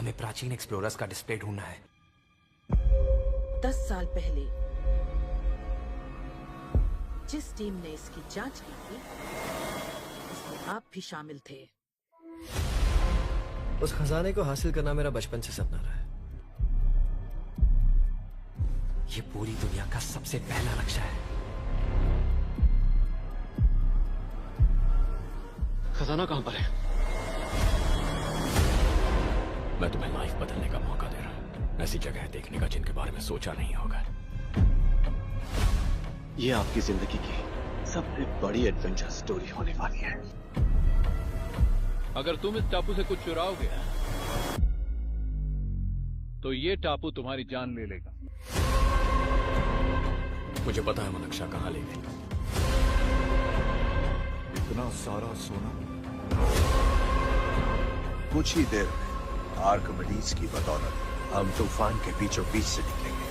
हमें प्राचीन एक्सप्लोरर्स का डिस्प्ले ढूंढना है। 10 साल पहले जिस टीम ने इसकी जांच की थी, उसमें आप भी शामिल थे। उस खजाने को हासिल करना मेरा बचपन से सपना रहा है। ये पूरी दुनिया का सबसे पहला नक्शा है। खजाना कहां पर है? मैं तुम्हें लाइफ बदलने का मौका दे रहा हूं, ऐसी जगह देखने का जिनके बारे में सोचा नहीं होगा। ये आपकी जिंदगी की सबसे बड़ी एडवेंचर स्टोरी होने वाली है। अगर तुम इस टापू से कुछ चुराओगे तो ये टापू तुम्हारी जान ले लेगा। मुझे पता है वो नक्शा कहाँ ले गई। इतना सारा सोना कुछ ही देर में आर्किमिडीज की बदौलत हम तूफान के बीचों बीच से निकलेंगे।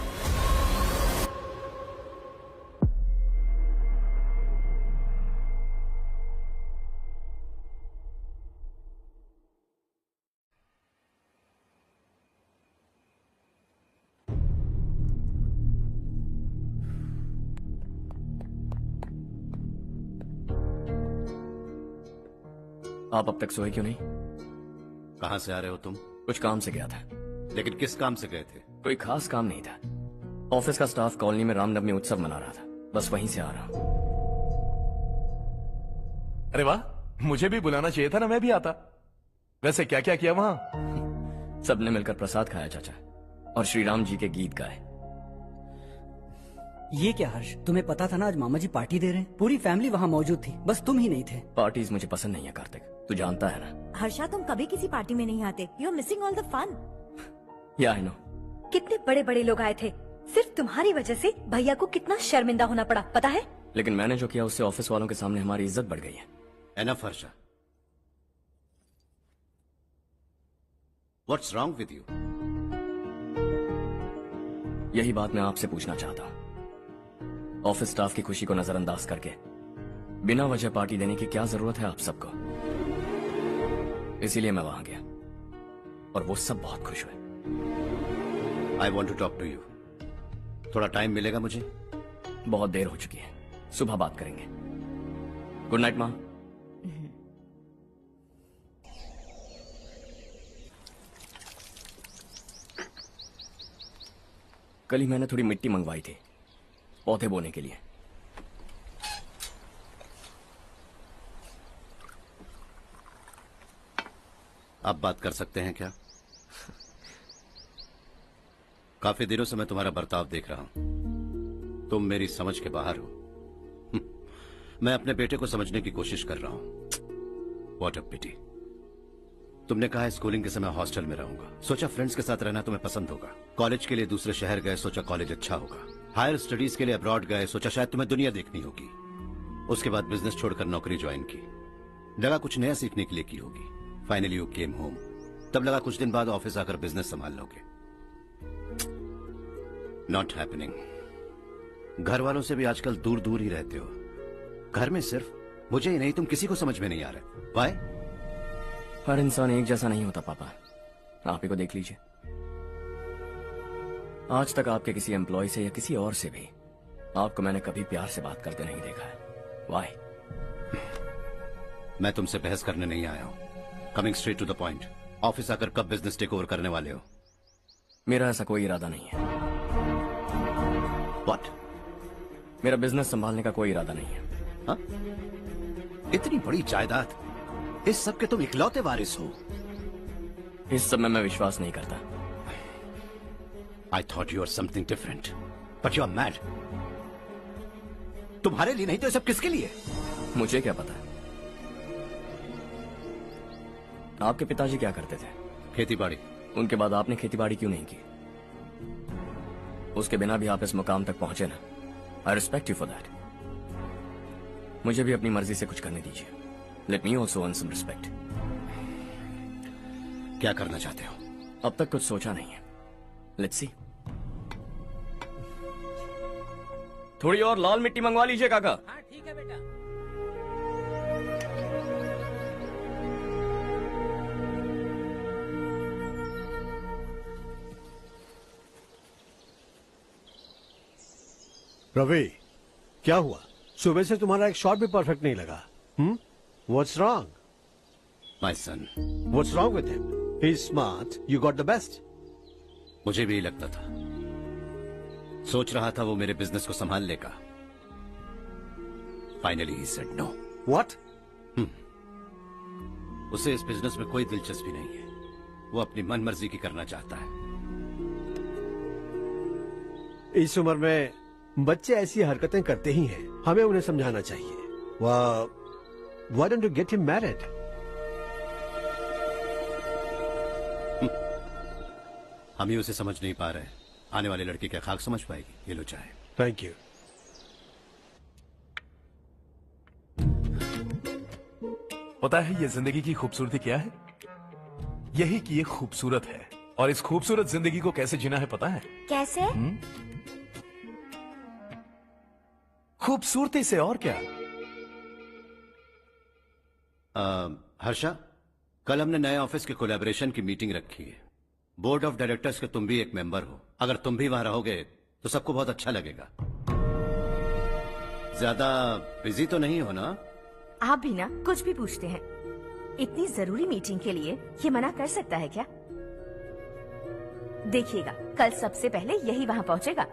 आप अब तक सोए क्यों नहीं? कहां से आ रहे हो तुम? कुछ काम से गया था। लेकिन किस काम से गए थे? कोई खास काम नहीं था। ऑफिस का स्टाफ कॉलोनी में रामनवमी उत्सव मना रहा था, बस वहीं से आ रहा हूं। अरे वाह, मुझे भी बुलाना चाहिए था ना, मैं भी आता। वैसे क्या क्या किया वहां? सबने मिलकर प्रसाद खाया चाचा, और श्री राम जी के गीत गाए। ये क्या हर्ष, तुम्हें पता था ना आज मामा जी पार्टी दे रहे हैं? पूरी फैमिली वहाँ मौजूद थी, बस तुम ही नहीं थे। पार्टीज मुझे पसंद नहीं है कार्तिक, तू जानता है ना। हर्षा, तुम कभी किसी पार्टी में नहीं आते। You are missing all the fun. Yeah I no. कितने बड़े बड़े लोग आए थे, सिर्फ तुम्हारी वजह से भैया को कितना शर्मिंदा होना पड़ा, पता है? लेकिन मैंने जो किया उससे ऑफिस वालों के सामने हमारी इज्जत बढ़ गई है। Enough Harsha, what's wrong with you? यही बात मैं आपसे पूछना चाहता हूँ। ऑफिस स्टाफ की खुशी को नजरअंदाज करके बिना वजह पार्टी देने की क्या जरूरत है आप सबको? इसीलिए मैं वहां गया और वो सब बहुत खुश हुए। I want to talk to you. थोड़ा टाइम मिलेगा मुझे? बहुत देर हो चुकी है, सुबह बात करेंगे। गुड नाइट माँ। कल ही मैंने थोड़ी मिट्टी मंगवाई थी पौधे बोने के लिए। आप बात कर सकते हैं क्या? काफी दिनों से मैं तुम्हारा बर्ताव देख रहा हूं। तुम मेरी समझ के बाहर हो। मैं अपने बेटे को समझने की कोशिश कर रहा हूं। व्हाट अ पिटी। तुमने कहा स्कूलिंग के समय हॉस्टल में रहूंगा, सोचा फ्रेंड्स के साथ रहना तुम्हें पसंद होगा। कॉलेज के लिए दूसरे शहर गए, सोचा कॉलेज अच्छा होगा। हायर स्टडीज के लिए अब्रॉड गए, सोचा शायद तुम्हें दुनिया देखनी होगी। उसके बाद बिजनेस छोड़कर नौकरी ज्वाइन की, लगा कुछ नया सीखने के लिए की होगी। फाइनली यू केम होम, तब लगा कुछ दिन बाद ऑफिस आकर बिजनेस संभाल लोगे। Not happening. घर वालों से भी आजकल दूर दूर ही रहते हो। घर में सिर्फ मुझे ही नहीं, तुम किसी को समझ में नहीं आ रहे। वाई? हर इंसान एक जैसा नहीं होता पापा, आप ही को देख लीजिए। आज तक आपके किसी एम्प्लॉय से या किसी और से भी आपको मैंने कभी प्यार से बात करते नहीं देखा है। वाई? मैं तुमसे बहस करने नहीं आया हूं। Coming straight to the point, office आकर कब बिजनेस टेक ओवर करने वाले हो? मेरा ऐसा कोई इरादा नहीं है। व्हाट? मेरा बिजनेस संभालने का कोई इरादा नहीं है। हा? इतनी बड़ी जायदाद, इस सब के तुम इकलौते वारिस हो। इस सब में मैं विश्वास नहीं करता। I thought you were something different, but you are mad. तुम्हारे लिए नहीं तो ये सब किसके लिए? मुझे क्या पता। आपके पिताजी क्या करते थे? खेतीबाड़ी। उनके बाद आपने खेतीबाड़ी क्यों नहीं की? उसके बिना भी आप इस मुकाम तक पहुंचे ना। I respect you for that. मुझे भी अपनी मर्जी से कुछ करने दीजिए। Let me also earn some respect. क्या करना चाहते हो? अब तक कुछ सोचा नहीं है। Let's see. थोड़ी और लाल मिट्टी मंगवा लीजिए काका। हाँ ठीक है बेटा। रवि, क्या हुआ? सुबह से तुम्हारा एक शॉट भी परफेक्ट नहीं लगा. What's wrong? My son, What's wrong with him? He's smart. You got the best. मुझे भी यही लगता था. सोच रहा था वो मेरे बिजनेस को संभाल लेगा. Finally he said no. What? उसे इस बिजनेस में कोई दिलचस्पी नहीं है. वो अपनी मनमर्जी की करना चाहता है. इस उम्र में बच्चे ऐसी हरकतें करते ही हैं. हमें उन्हें समझाना चाहिए. Why don't you get him married? हम ही उसे समझ नहीं पा रहे. आने वाली लड़की क्या खाक समझ पाएगी? ये लो चाहे. Thank you. पता है ये जिंदगी की खूबसूरती क्या है? यही कि ये खूबसूरत है. और इस खूबसूरत जिंदगी को कैसे जीना है पता है? कैसे? खूबसूरती से. और क्या? हर्षा, कल हमने नए ऑफिस के कोलैबोरेशन की मीटिंग रखी है. बोर्ड ऑफ डायरेक्टर्स के तुम भी एक मेंबर हो. अगर तुम भी वहां रहोगे तो सबको बहुत अच्छा लगेगा. ज्यादा बिजी तो नहीं हो ना? आप भी ना कुछ भी पूछते हैं. इतनी जरूरी मीटिंग के लिए ये मना कर सकता है क्या? देखिएगा, कल सबसे पहले यही वहां पहुंचेगा.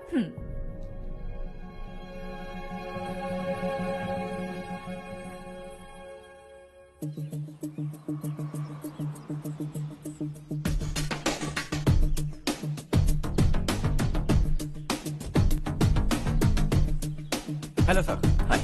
Hello sir. हाय.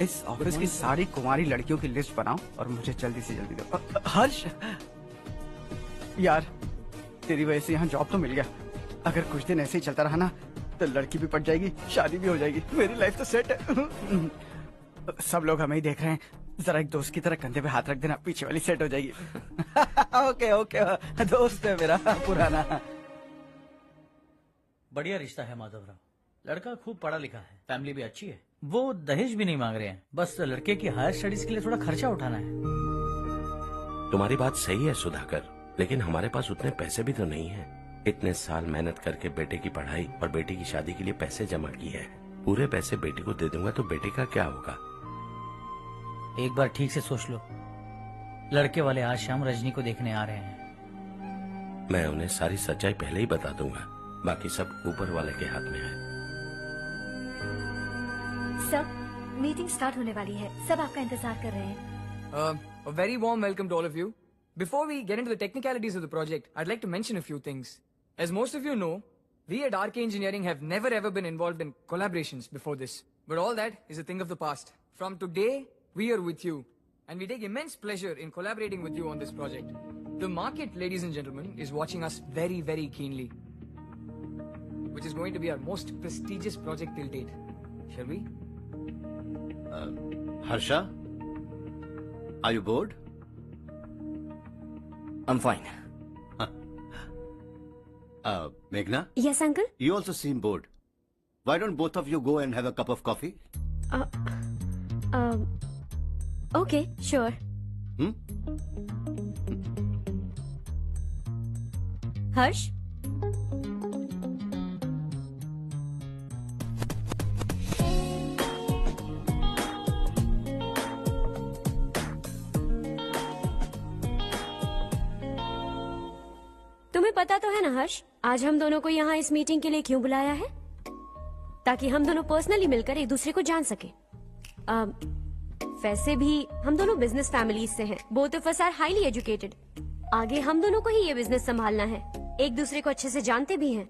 इस ऑफिस की सारी कुंवारी लड़कियों की लिस्ट बनाओ और मुझे जल्दी से जल्दी दो. हर्ष, यार तेरी वजह से यहाँ जॉब तो मिल गया. अगर कुछ दिन ऐसे ही चलता रहा ना तो लड़की भी पट जाएगी, शादी भी हो जाएगी. मेरी लाइफ तो सेट है. सब लोग हमें ही देख रहे हैं. जरा एक दोस्त की तरह कंधे पे हाथ रख देना, पीछे वाली सेट हो जाएगी. ओके ओके, दोस्त है मेरा पुराना. बढ़िया रिश्ता है माधवराव. लड़का खूब पढ़ा लिखा है, फैमिली भी अच्छी है. वो दहेज भी नहीं मांग रहे हैं, बस लड़के की हायर स्टडीज के लिए थोड़ा खर्चा उठाना है. तुम्हारी बात सही है सुधाकर, लेकिन हमारे पास उतने पैसे भी तो नहीं है. इतने साल मेहनत करके बेटे की पढ़ाई और बेटे की शादी के लिए पैसे जमा किए हैं. पूरे पैसे बेटे को दे दूंगा तो बेटे का क्या होगा? एक बार ठीक से सोच लो. लड़के वाले आज शाम रजनी को देखने आ रहे हैं. मैं उन्हें सारी सच्चाई पहले ही बता दूंगा. बाकी सब ऊपर वाले के हाथ में है. सर, मीटिंग स्टार्ट होने वाली है. सब आपका इंतजार कर रहे हैं. A very warm welcome to all of you. Before we get into the technicalities of the project, I'd like to mention a few things. As most of you know, we at RK Engineering have never ever been involved in collaborations before this. But all that is a thing of the past. From today, we are with you. And we take immense pleasure in collaborating with you on this project. The market, ladies and gentlemen, is watching us very, very keenly. Which is going to be our most prestigious project till date. Shall we? Harsha, are you bored? I'm fine. Meghna? Yes, uncle? You also seem bored. Why don't both of you go and have a cup of coffee? Okay, sure. Harsh? तुम्हें पता तो है ना हर्ष, आज हम दोनों को यहाँ इस मीटिंग के लिए क्यों बुलाया है? ताकि हम दोनों पर्सनली मिलकर एक दूसरे को जान सके. वैसे भी हम दोनों बिजनेस फैमिलीज से हैं. Both of us are highly educated. आगे हम दोनों को ही ये बिजनेस संभालना है. एक दूसरे को अच्छे से जानते भी हैं.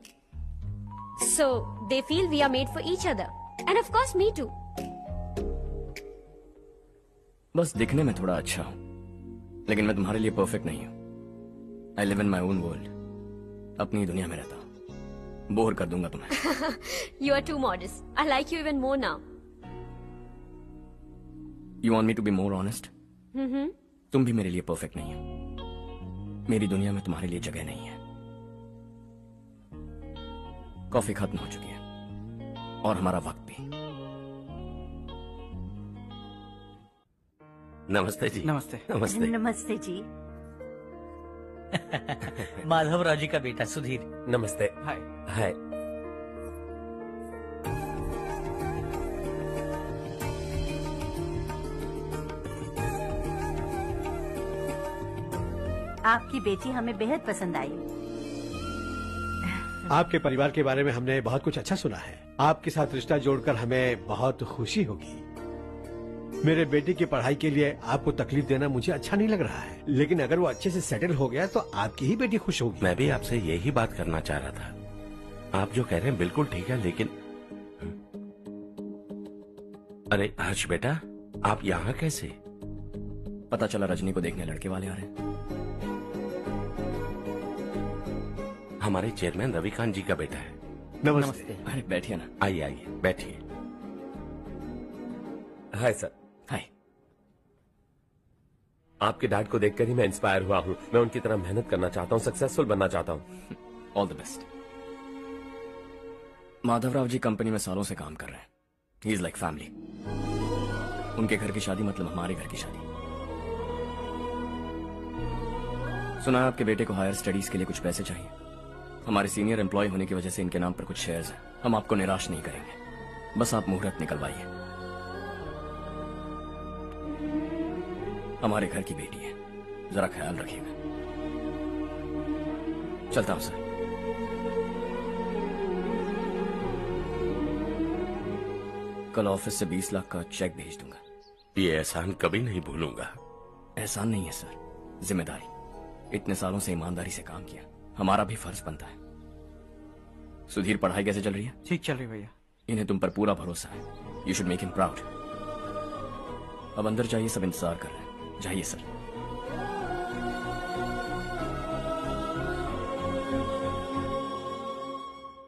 So they feel we are made for each other. And of course me too. बस दिखने में थोड़ा अच्छा हूँ, लेकिन मैं तुम्हारे लिए परफेक्ट नहीं हूँ. I live in my own world. अपनी दुनिया में रहता हूँ. बोर कर दूंगा तुम्हें. You are too modest. I like you even more now. You want me to be more honest? तुम भी मेरे लिए परफेक्ट नहीं हो. मेरी दुनिया में तुम्हारे लिए जगह नहीं है. कॉफी खत्म हो चुकी है और हमारा वक्त भी। नमस्ते जी। नमस्ते। नमस्ते। नमस्ते जी। माधवराव जी का बेटा सुधीर। नमस्ते। हाय। हाय। आपकी बेटी हमें बेहद पसंद आई। आपके परिवार के बारे में हमने बहुत कुछ अच्छा सुना है। आपके साथ रिश्ता जोड़कर हमें बहुत खुशी होगी। मेरे बेटे की पढ़ाई के लिए आपको तकलीफ देना मुझे अच्छा नहीं लग रहा है, लेकिन अगर वो अच्छे से सेटल हो गया तो आपकी ही बेटी खुश होगी। मैं भी आपसे यही बात करना चाह रहा था। आप जो कह रहे हैं बिल्कुल ठीक है, लेकिन अरे हर्ष बेटा, आप यहाँ कैसे? पता चला रजनी को देखने लड़के वाले आ रहे हैं। हमारे चेयरमैन रविकांत जी का बेटा है। नमस्ते। अरे बैठिए ना। आइए आइए बैठिए। Hi sir. हाय। आपके डैड को देखकर ही मैं इंस्पायर हुआ हूँ। मैं उनकी तरह मेहनत करना चाहता हूँ, सक्सेसफुल बनना चाहता हूँ। All the best. Madhavrao ji company में सालों से काम कर रहे हैं। He is like family. उनके घर की शादी मतलब हमारे घर की शादी। सुना है आपके बेटे को हायर स्टडीज के लिए कुछ पैसे चाहिए। हमारे सीनियर एम्प्लॉय होने की वजह से इनके नाम पर कुछ शेयर्स हैं। हम आपको निराश नहीं करेंगे, बस आप मुहूर्त निकलवाइए। हमारे घर की बेटी है, जरा ख्याल रखिएगा। चलता हूं सर। कल ऑफिस से 20 लाख का चेक भेज दूंगा। ये एहसान कभी नहीं भूलूंगा। एहसान नहीं है सर, जिम्मेदारी। इतने सालों से ईमानदारी से काम किया, हमारा भी फर्ज बनता है। सुधीर, पढ़ाई कैसे चल रही है? ठीक चल रही भैया। इन्हें तुम पर पूरा भरोसा है। You should make him proud. अब अंदर जाइए, सब इंतजार कर रहे हैं। जाइए सर।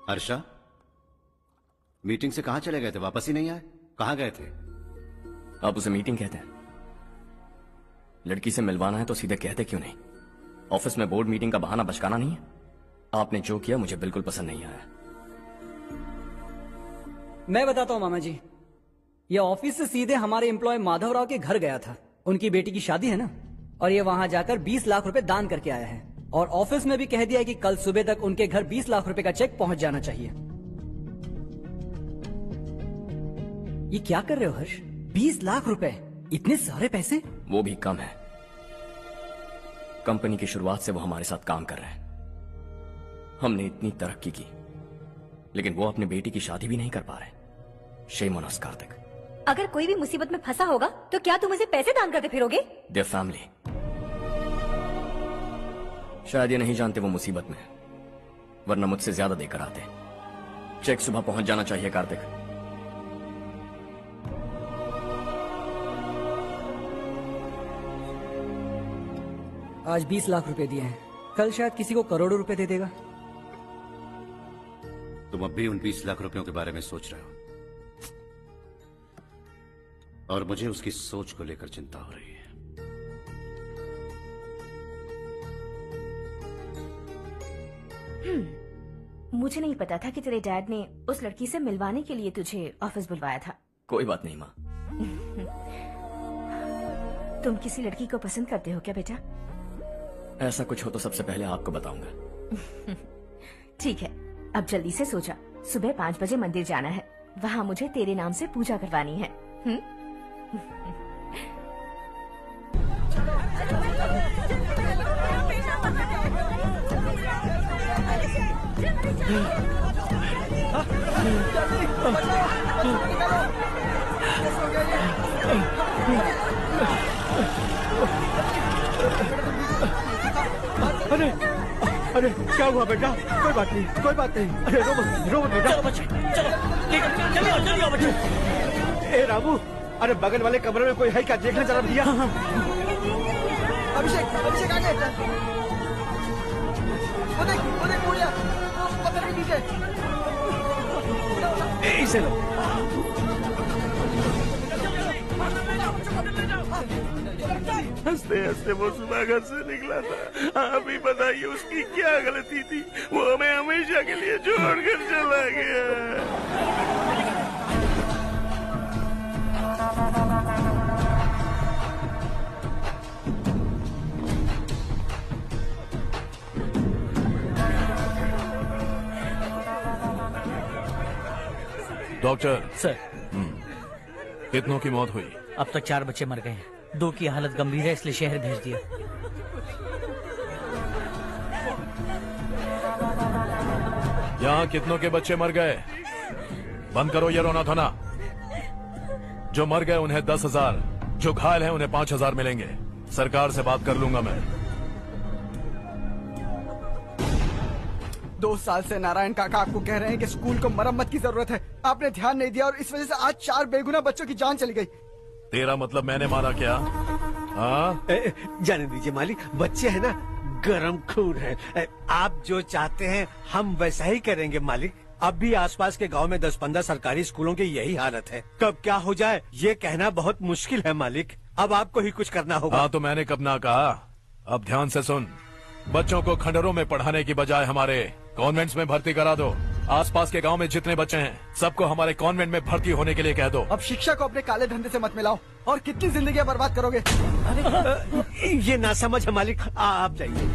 हर्षा, मीटिंग से कहाँ चले गए थे? वापस ही नहीं आए? कहाँ गए थे? आप उसे मीटिंग कहते हैं? लड़की से मिलवाना है तो सीधे कहते क्यों नहीं? ऑफिस में बोर्ड मीटिंग का बहाना बचकाना नहीं है। आपने जो किया मुझे बिल्कुल पसंद नहीं आया। मैं बताता हूँ मामा जी, ये ऑफिस से सीधे हमारे एम्प्लॉय माधवराव के घर गया था। उनकी बेटी की शादी है ना, और ये वहां जाकर 20 लाख रुपए दान करके आया है। और ऑफिस में भी कह दिया है कि कल सुबह तक उनके घर 20 लाख रुपए का चेक पहुंच जाना चाहिए। ये क्या कर रहे हो हर्ष? 20 लाख रुपए, इतने सारे पैसे? वो भी कम है। कंपनी की शुरुआत से वो हमारे साथ काम कर रहे हैं। हमने इतनी तरक्की की, लेकिन वो अपनी बेटी की शादी भी नहीं कर पा रहे। Shame on us Kartik. अगर कोई भी मुसीबत में फंसा होगा तो क्या तुम उसे पैसे दान करते फिरोगे? Their family. शायद ये नहीं जानते वो मुसीबत में है, वरना मुझसे ज्यादा देकर आते। चेक सुबह पहुंच जाना चाहिए कार्तिक। आज 20 लाख रुपए दिए हैं, कल शायद किसी को करोड़ों रुपए दे देगा। तुम अब भी उन 20 लाख रुपयों के बारे में सोच रहे हो, और मुझे उसकी सोच को लेकर चिंता हो रही है। मुझे नहीं पता था कि तेरे डैड ने उस लड़की से मिलवाने के लिए तुझे ऑफिस बुलवाया था। कोई बात नहीं माँ। तुम किसी लड़की को पसंद करते हो क्या बेटा? ऐसा कुछ हो तो सबसे पहले आपको बताऊंगा। ठीक है, अब जल्दी से सो जा। सुबह 5 बजे मंदिर जाना है, वहाँ मुझे तेरे नाम से पूजा करवानी है। अरे अरे क्या हुआ बेटा? कोई बात नहीं, कोई बात नहीं। अरे रो मत बेटा। चलो बच्चे, चलो जल्दी आओ बच्चे। ए रामू, अरे बगल वाले कमरे में कोई है क्या? देखना जरा भैया। अभिषेक, अभिषेक आ गए। वो देख पूजा, वो पत्थर के पीछे। इसे लो। हंसते हंसते वो सुबह घर से निकला था। आप ही बताइए उसकी क्या गलती थी, वो हमें हमेशा के लिए छोड़कर चला गया। डॉक्टर सर, कितनों की मौत हुई? अब तक 4 बच्चे मर गए हैं। 2 की हालत गंभीर है, इसलिए शहर भेज दिया। यहाँ कितनों के बच्चे मर गए? बंद करो ये रोना धोना। जो मर गए उन्हें 10,000, जो घायल हैं उन्हें 5,000 मिलेंगे। सरकार से बात कर लूंगा मैं। 2 साल से नारायण काका आपको कह रहे हैं कि स्कूल को मरम्मत की जरूरत है। आपने ध्यान नहीं दिया और इस वजह से आज 4 बेगुनाह बच्चों की जान चली गई। तेरा मतलब मैंने मारा क्या? हाँ, जाने दीजिए मालिक, बच्चे हैं ना, गरम खून है। आप जो चाहते हैं हम वैसा ही करेंगे मालिक। अब भी आसपास के गांव में 10-15 सरकारी स्कूलों की यही हालत है। कब क्या हो जाए ये कहना बहुत मुश्किल है मालिक। अब आपको ही कुछ करना होगा। हाँ तो मैंने कब ना कहा। अब ध्यान से सुन, बच्चों को खंडरों में पढ़ाने की बजाय हमारे कॉन्वेंट्स में भर्ती करा दो। आसपास के गांव में जितने बच्चे हैं सबको हमारे कॉन्वेंट में भर्ती होने के लिए कह दो। अब शिक्षा को अपने काले धंधे से मत मिलाओ। और कितनी जिंदगियां बर्बाद करोगे? ये ना समझ है मालिक, आप जाइए।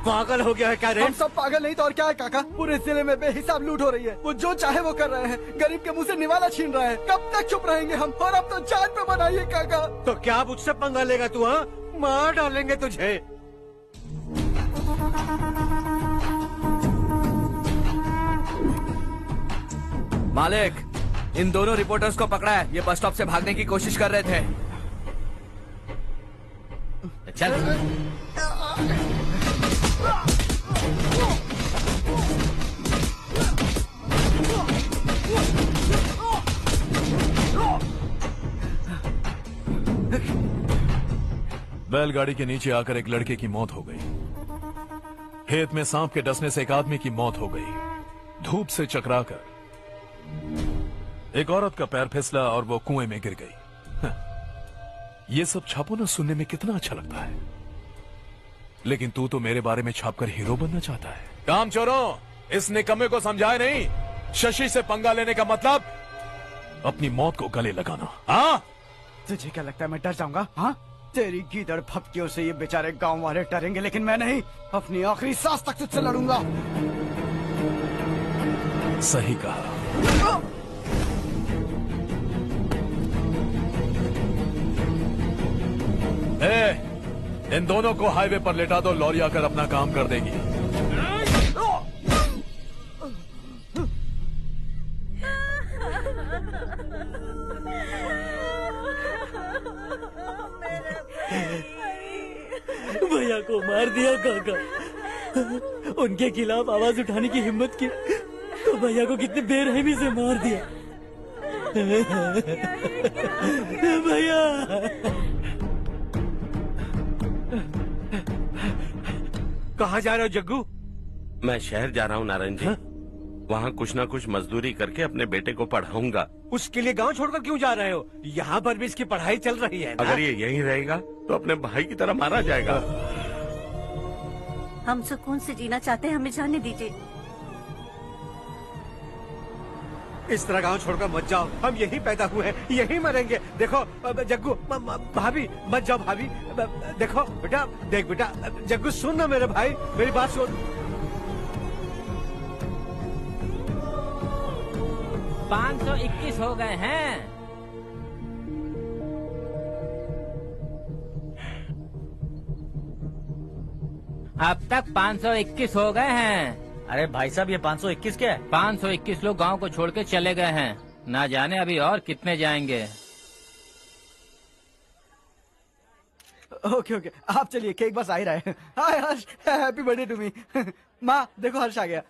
पागल हो गया है क्या रे? हम सब पागल नहीं तो और क्या है काका। पूरे जिले में बेहिसाब लूट हो रही है। वो जो चाहे वो कर रहे हैं। गरीब के मुंह से निवाला छीन रहे हैं। कब तक चुप रहेंगे हम? और अब तो जान पे बनाइए काका। तो क्या मुझसे पंगा लेगा तू? हाँ, मार डालेंगे तुझे। मालिक, इन दोनों रिपोर्टर्स को पकड़ा है। ये बस स्टॉप से भागने की कोशिश कर रहे थे। चल। बैलगाड़ी के नीचे आकर एक लड़के की मौत हो गई। खेत में सांप के डसने से एक आदमी की मौत हो गई। धूप से चकराकर एक औरत का पैर फिसला और वो कुएं में गिर गई। ये सब छापो ना, सुनने में कितना अच्छा लगता है। लेकिन तू तो मेरे बारे में छापकर हीरो बनना चाहता है। काम चोरों, इस निकम्मे को समझाए नहीं। शशि से पंगा लेने का मतलब अपनी मौत को गले लगाना। हाँ, तुझे क्या लगता है मैं डर जाऊंगा? हाँ, तेरी गीदड़ फपकियों से ये बेचारे गांव वाले डरेंगे, लेकिन मैं नहीं। अपनी आखिरी सांस तक तुझसे लड़ूंगा। सही कहा। इन दोनों को हाईवे पर लेटा दो, लॉरी आकर अपना काम कर देगी। भैया को मार दिया काका। उनके खिलाफ आवाज उठाने की हिम्मत की तो भैया को कितने बेरहमी से मार दिया। भैया कहाँ जा रहे हो जग्गू? मैं शहर जा रहा हूँ नारायण जी। वहाँ कुछ ना कुछ मजदूरी करके अपने बेटे को पढ़ाऊंगा। उसके लिए गांव छोड़कर क्यों जा रहे हो? यहाँ पर भी इसकी पढ़ाई चल रही है ना? अगर ये यहीं रहेगा तो अपने भाई की तरह मारा जाएगा। हम सुकून से जीना चाहते हैं, हमें जाने दीजिए। इस तरह गांव छोड़कर मत जाओ। हम यहीं पैदा हुए हैं, यहीं मरेंगे। देखो जग्गू, भाभी मत जाओ। भाभी देखो बेटा, देख बेटा, जग्गू सुन ना मेरे भाई, मेरी बात सुन। 521 हो गए हैं। अब तक 521 हो गए हैं। अरे भाई साहब, ये 521 क्या है? 521 लोग गांव को छोड़ के चले गए हैं। ना जाने अभी और कितने जाएंगे। ओके ओके, आप चलिए, केक बस आ ही रहा है। हाय हर्ष, हैप्पी बर्थडे टू मी। माँ देखो, हर्ष आ गया।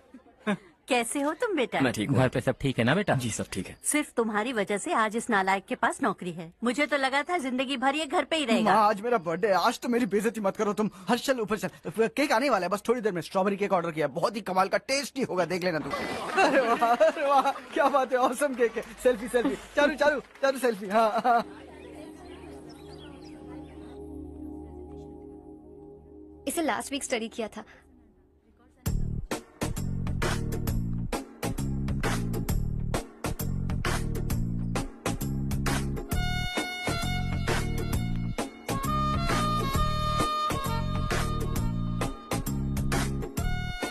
कैसे हो तुम बेटा? मैं ठीक हूँ। घर पे सब ठीक है ना बेटा? जी सब ठीक है। सिर्फ तुम्हारी वजह से आज इस नालायक के पास नौकरी है। मुझे तो लगा था जिंदगी भर ये घर पे ही रहेगा। माँ, आज मेरा बर्थडे है, आज तो मेरी बेइज्जती मत करो तुम। हर्ष चल ऊपर चल, केक आने वाला है बस थोड़ी देर में। स्ट्रॉबेरी केक ऑर्डर किया, बहुत ही कमाल का टेस्टी होगा, देख लेना तू। अरे वाह क्या बात है, ऑसम केक है। Selfie selfie, Charu Charu Charu selfie. हाँ हाँ। इसे लास्ट वीक स्टडी किया था।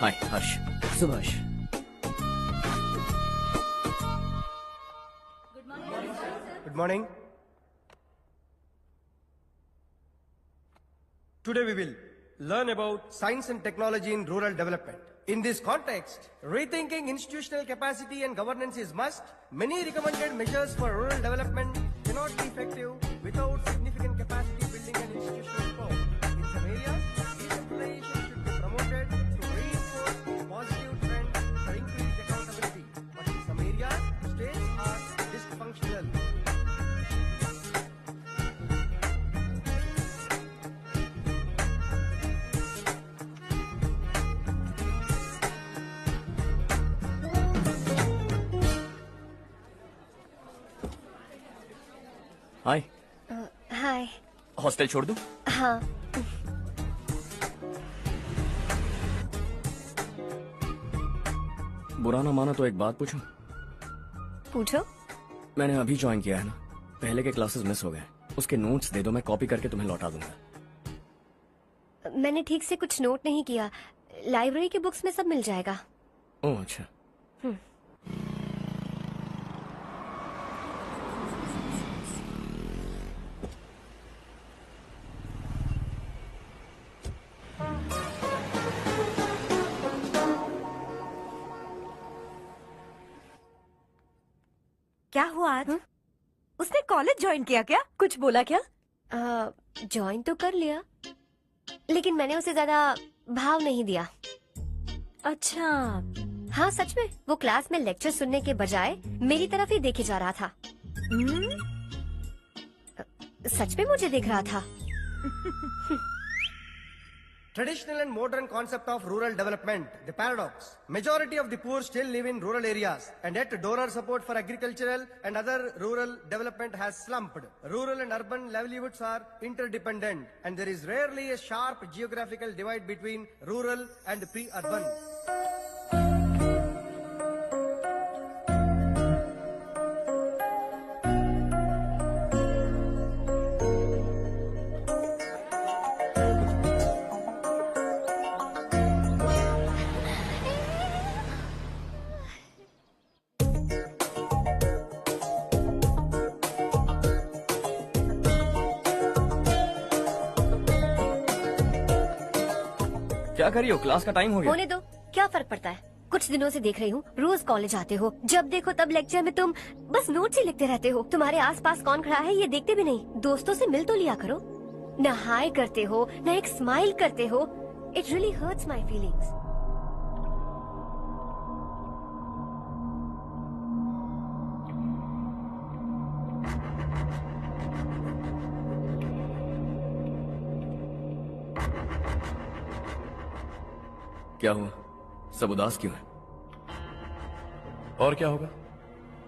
हाय हर्ष। Subhash. Good morning. Today we will learn about science and technology in rural development. In this context, rethinking institutional capacity and governance is must. Many recommended measures for rural development cannot be effective without significant capacity building and institutional reform. In some areas, decentralization should be promoted to reinforce positive trends for increased accountability. But in some areas, states are dysfunctional. Hi. Hi. Hostel छोड़ दूं? हाँ। बुरा ना माना तो एक बात पूछूं? पूछो। मैंने अभी ज्वाइन किया है ना, पहले के क्लासेस मिस हो गए। उसके नोट्स दे दो, मैं कॉपी करके तुम्हें लौटा दूंगा। मैंने ठीक से कुछ नोट नहीं किया। लाइब्रेरी की बुक्स में सब मिल जाएगा। ओह अच्छा। क्या हुआ आज? उसने कॉलेज ज्वाइन किया क्या? कुछ बोला क्या? ज्वाइन तो कर लिया, लेकिन मैंने उसे ज्यादा भाव नहीं दिया। अच्छा। हाँ सच में, वो क्लास में लेक्चर सुनने के बजाय मेरी तरफ ही देखे जा रहा था। सच में मुझे देख रहा था। Traditional and modern concept of rural development, the paradox. Majority of the poor still live in rural areas, and yet donor support for agricultural and other rural development has slumped. Rural and urban livelihoods are interdependent, and there is rarely a sharp geographical divide between rural and pre-urban. क्या कर रही हो? Class का time हो गया। होने दो, क्या फर्क पड़ता है। कुछ दिनों से देख रही हूँ, रोज कॉलेज आते हो, जब देखो तब लेक्चर में तुम बस नोट्स ही लिखते रहते हो। तुम्हारे आसपास कौन खड़ा है ये देखते भी नहीं। दोस्तों से मिल तो लिया करो। न हाय करते हो, न एक स्माइल करते हो। It really hurts my feelings. क्या हुआ? सब उदास क्यों है? और क्या होगा?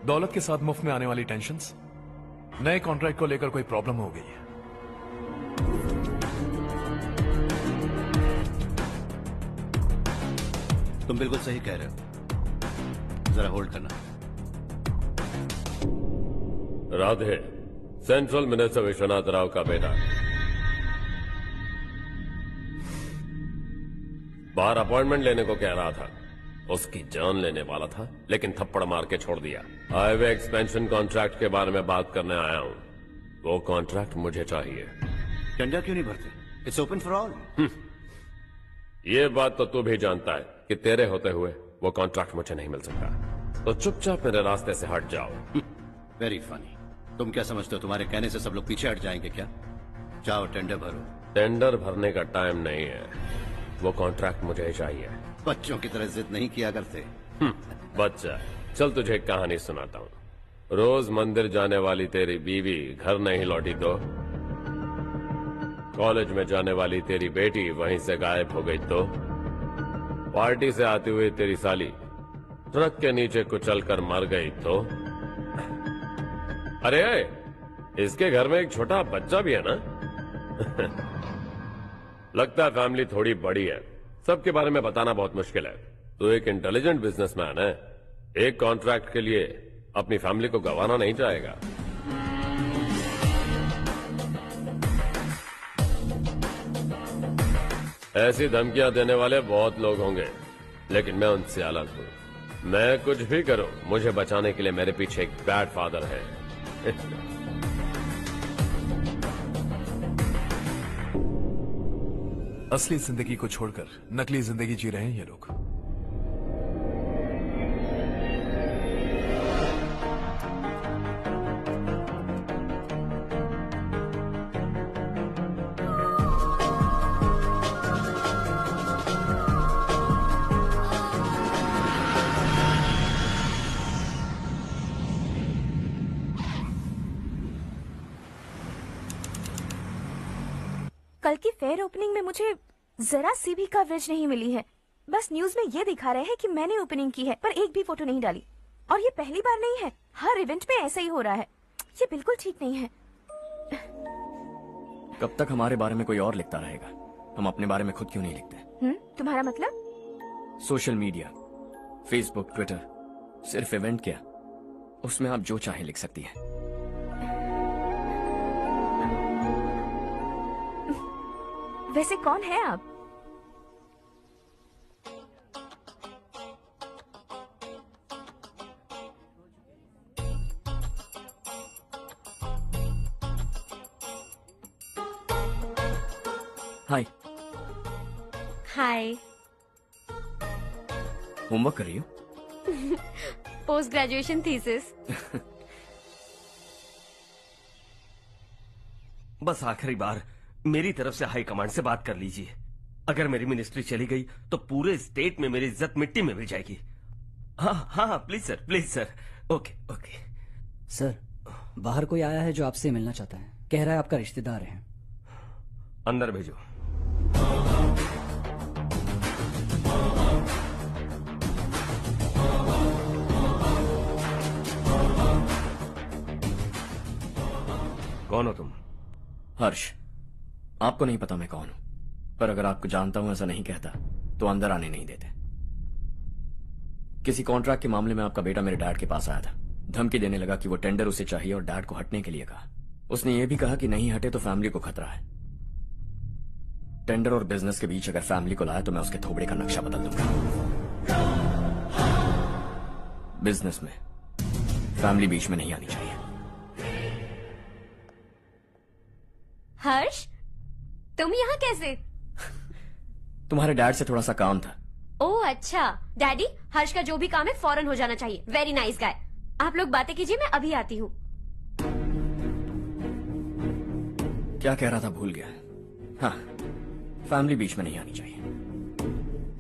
दौलत के साथ मुफ्त में आने वाली टेंशन्स। नए कॉन्ट्रैक्ट को लेकर कोई प्रॉब्लम हो गई है। तुम बिल्कुल सही कह रहे हो, जरा होल्ड करना। राधे, सेंट्रल मिनिस्टर विश्वनाथ राव का बेटा। बाहर अपॉइंटमेंट लेने को कह रहा था, उसकी जान लेने वाला था, लेकिन थप्पड़ मार के छोड़ दिया। हाईवे एक्सपेंशन कॉन्ट्रैक्ट के बारे में बात करने आया हूं। वो कॉन्ट्रैक्ट मुझे चाहिए। टेंडर क्यों नहीं भरते? It's open for all. ये बात तो तू भी जानता है कि तेरे होते हुए वो कॉन्ट्रैक्ट मुझे नहीं मिल सकता, तो चुपचाप मेरे रास्ते से हट जाओ। Very funny. तुम क्या समझते हो तुम्हारे कहने से सब लोग पीछे हट जाएंगे क्या? जाओ टेंडर भरो। टेंडर भरने का टाइम नहीं है, वो कॉन्ट्रैक्ट मुझे चाहिए। बच्चों की तरह जिद नहीं किया करते। बच्चा, चल तुझे एक कहानी सुनाता हूँ। रोज मंदिर जाने वाली तेरी बीवी घर नहीं लौटी तो, कॉलेज में जाने वाली तेरी बेटी वहीं से गायब हो गई तो, पार्टी से आती हुई तेरी साली ट्रक के नीचे कुचलकर मर गई तो। अरे इसके घर में एक छोटा बच्चा भी है ना। लगता है फैमिली थोड़ी बड़ी है, सबके बारे में बताना बहुत मुश्किल है। तो एक इंटेलिजेंट बिजनेसमैन है, एक कॉन्ट्रैक्ट के लिए अपनी फैमिली को गंवाना नहीं चाहेगा। ऐसी धमकियां देने वाले बहुत लोग होंगे, लेकिन मैं उनसे अलग हूं। मैं कुछ भी करूं, मुझे बचाने के लिए मेरे पीछे एक बैड फादर है। असली जिंदगी को छोड़कर नकली जिंदगी जी रहे हैं ये लोग। कल की फेयर ओपनिंग में मुझे जरा सी भी कवरेज नहीं मिली है। बस न्यूज में ये दिखा रहे हैं कि मैंने ओपनिंग की है, पर एक भी फोटो नहीं डाली। और ये पहली बार नहीं है, हर इवेंट में ऐसा ही हो रहा है। ये बिल्कुल ठीक नहीं है। कब तक हमारे बारे में कोई और लिखता रहेगा? हम अपने बारे में खुद क्यों नहीं लिखते? तुम्हारा मतलब? सोशल मीडिया, फेसबुक, ट्विटर, सिर्फ इवेंट क्या, उसमें आप जो चाहे लिख सकती हैं। वैसे कौन है आप? हाय। हाय। होमवर्क कर रही हो? Post graduation thesis. बस आखिरी बार मेरी तरफ से हाई कमांड से बात कर लीजिए। अगर मेरी मिनिस्ट्री चली गई तो पूरे स्टेट में मेरी इज्जत मिट्टी में मिल जाएगी। हाँ हाँ please sir, please sir. Okay okay sir, बाहर कोई आया है जो आपसे मिलना चाहता है। कह रहा है आपका रिश्तेदार है। अंदर भेजो। कौन हो तुम? हर्ष। आपको नहीं पता मैं कौन हूं, पर अगर आपको जानता हूं ऐसा नहीं कहता तो अंदर आने नहीं देते। किसी कॉन्ट्रैक्ट के मामले में आपका बेटा मेरे डैड के पास आया था। धमकी देने लगा कि वो टेंडर उसे चाहिए और डैड को हटने के लिए कहा। उसने ये भी कहा कि नहीं हटे तो फैमिली को खतरा है। टेंडर और बिजनेस के बीच अगर फैमिली को लाया तो मैं उसके थोबड़े का नक्शा बदल दूंगा। बिजनेस में फैमिली बीच में नहीं आनी चाहिए। हर्ष, तुम यहाँ कैसे? तुम्हारे डैड से थोड़ा सा काम था। ओह अच्छा। डैडी, हर्ष का जो भी काम है फौरन हो जाना चाहिए। Very nice guy. आप लोग बातें कीजिए, मैं अभी आती हूँ। क्या कह रहा था भूल गया। हाँ, फैमिली बीच में नहीं आनी चाहिए।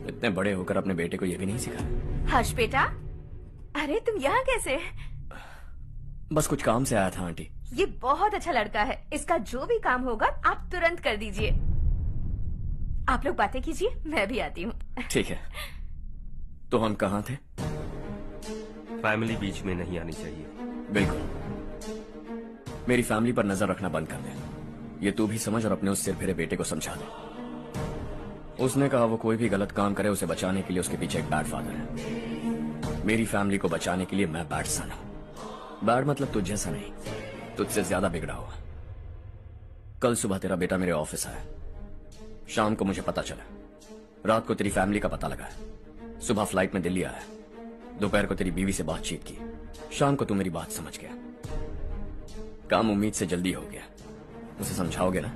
इतने बड़े होकर अपने बेटे को यह भी नहीं सिखाया। हर्ष बेटा, अरे तुम यहाँ कैसे? बस कुछ काम से आया था आंटी। ये बहुत अच्छा लड़का है। इसका जो भी काम होगा आप तुरंत कर दीजिए। आप लोग बातें कीजिए, मैं भी आती हूँ। ठीक है। तो हम कहाँ थे? फैमिली बीच में नहीं आनी चाहिए। बिल्कुल। मेरी फैमिली पर नजर रखना बंद कर दे। ये तू भी समझ और अपने उस सिर फिरे बेटे को समझा दे। उसने कहा वो कोई भी गलत काम करे उसे बचाने के लिए उसके पीछे एक बैड फादर है। मेरी फैमिली को बचाने के लिए मैं बैड सन हूं। बैड मतलब तुझ जैसा नहीं, तुझसे ज्यादा बिगड़ा हुआ। कल सुबह तेरा बेटा मेरे ऑफिस आया। शाम को मुझे पता चला। रात को तेरी फैमिली का पता लगा। सुबह फ्लाइट में दिल्ली आया। दोपहर को तेरी बीवी से बातचीत की। शाम को तू मेरी बात समझ गया। काम उम्मीद से जल्दी हो गया। उसे समझाओगे ना?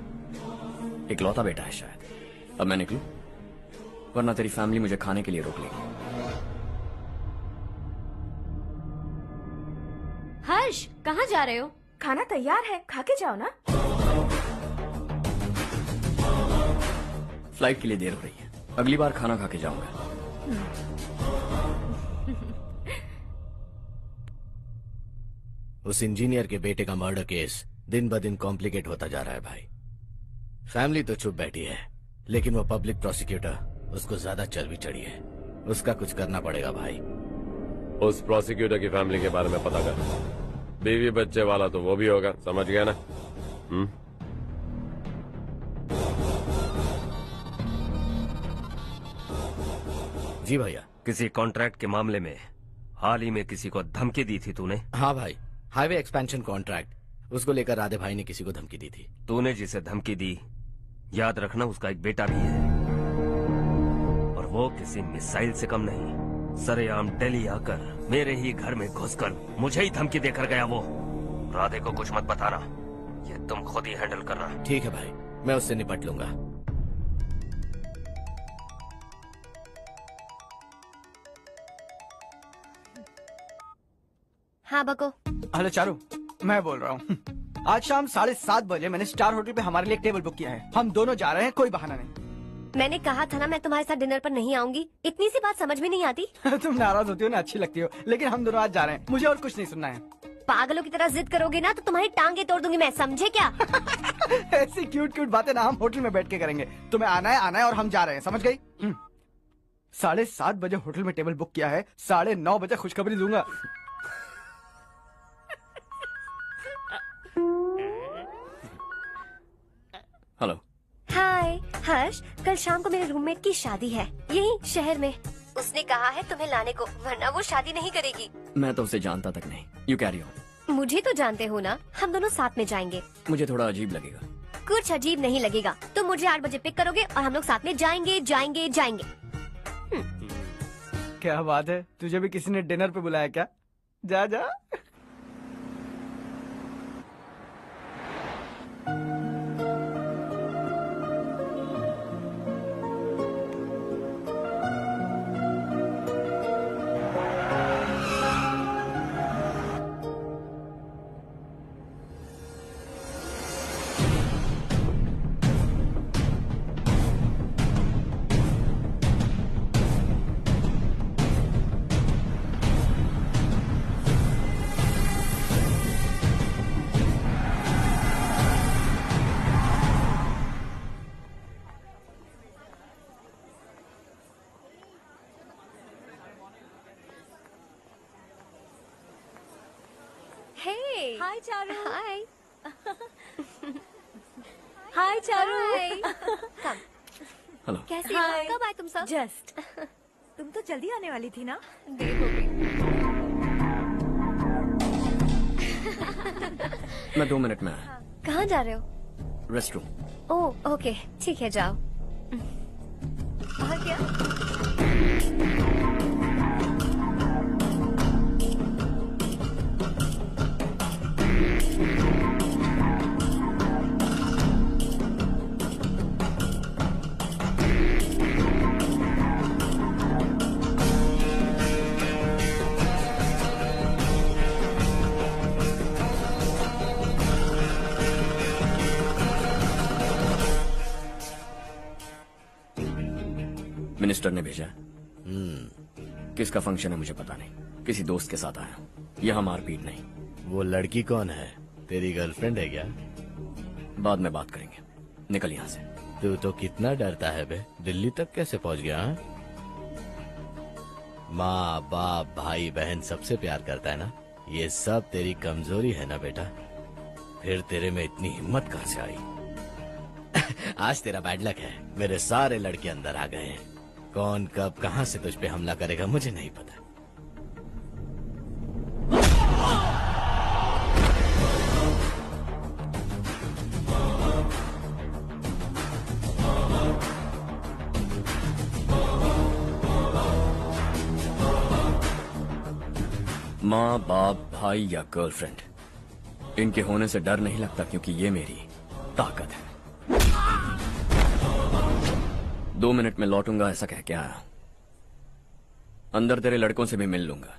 इकलौता बेटा है शायद। अब मैं निकलूं, वरना तेरी फैमिली मुझे खाने के लिए रोक लेगी। हर्ष, कहाँ जा रहे हो? खाना तैयार है, खा के जाओ ना। फ्लाइट के लिए देर हो रही है। अगली बार खाना खा के जाऊंगा। उस इंजीनियर के बेटे का मर्डर केस दिन ब दिन कॉम्प्लिकेट होता जा रहा है भाई। फैमिली तो चुप बैठी है, लेकिन वो पब्लिक प्रोसिक्यूटर उसको ज्यादा चर्बी चढ़ी है। उसका कुछ करना पड़ेगा भाई। उस प्रोसिक्यूटर की फैमिली के बारे में पता कर। बीवी बच्चे वाला तो वो भी होगा, समझ गया ना? जी भैया। किसी कॉन्ट्रैक्ट के मामले में हाल ही में किसी को धमकी दी थी तूने? हाँ भाई, हाईवे एक्सपेंशन कॉन्ट्रैक्ट, उसको लेकर राधे भाई ने किसी को धमकी दी थी। तूने जिसे धमकी दी, याद रखना उसका एक बेटा भी है, और वो किसी मिसाइल से कम नहीं। सरेआम दिल्ली आकर मेरे ही घर में घुसकर मुझे ही धमकी देकर गया वो। राधे को कुछ मत बताना, ये तुम खुद ही हैंडल करना। ठीक है भाई, मैं उससे निपट लूंगा। हाँ बको। हेलो चारू, मैं बोल रहा हूँ। आज शाम 7:30 बजे मैंने स्टार होटल पे हमारे लिए एक टेबल बुक किया है। हम दोनों जा रहे हैं, कोई बहाना नहीं। मैंने कहा था ना मैं तुम्हारे साथ डिनर पर नहीं आऊंगी। इतनी सी बात समझ में नहीं आती? तुम नाराज होती हो ना, अच्छी लगती हो, लेकिन हम दोनों आज जा रहे हैं। मुझे और कुछ नहीं सुनना है। पागलों की तरह जिद करोगे ना तो तुम्हारी टांगे तोड़ दूंगी मैं, समझे क्या? ऐसी क्यूट क्यूट बातें ना हम होटल में बैठ के करेंगे। तुम्हें आना है और हम जा रहे हैं, समझ गई? 7:30 बजे होटल में टेबल बुक किया है, 9:30 बजे खुशखबरी दूंगा। हेलो। हाय हर्ष, कल शाम को मेरे रूममेट की शादी है यही शहर में। उसने कहा है तुम्हें लाने को, वरना वो शादी नहीं करेगी। मैं तो उसे जानता तक नहीं। You carry on. मुझे तो जानते हो ना, हम दोनों साथ में जाएंगे। मुझे थोड़ा अजीब लगेगा। कुछ अजीब नहीं लगेगा। तुम मुझे 8 बजे पिक करोगे और हम लोग साथ में जाएंगे जाएंगे जाएंगे। क्या बात है, तुझे भी किसी ने डिनर पे बुलाया क्या? जा जा। हाय चारू। हाय। हाय चारू। हेलो। कैसी हो? कब आए तुम सब? जस्ट। तुम तो जल्दी आने वाली थी ना? देर हो गई। मैं 2 मिनट में आया। कहाँ जा रहे हो? रेस्टरूम। ओह ओके, ठीक है जाओ। और क्या? मिनिस्टर ने भेजा। किसका फंक्शन है मुझे पता नहीं, किसी दोस्त के साथ आया। यहाँ मारपीट नहीं। वो लड़की कौन है? तेरी गर्लफ्रेंड है क्या? बाद में बात करेंगे, निकल यहाँ से। तू तो कितना डरता है बे, दिल्ली तक कैसे पहुँच गया? माँ बाप भाई बहन सबसे प्यार करता है ना, ये सब तेरी कमजोरी है ना बेटा। फिर तेरे में इतनी हिम्मत कहाँ से आई? आज तेरा बैड लक है, मेरे सारे लड़के अंदर आ गए हैं। कौन कब कहां से तुझ पे हमला करेगा मुझे नहीं पता। माँ बाप भाई या गर्लफ्रेंड, इनके होने से डर नहीं लगता, क्योंकि ये मेरी ताकत है। 2 मिनट में लौटूंगा ऐसा कह के आया। अंदर तेरे लड़कों से भी मिल लूंगा।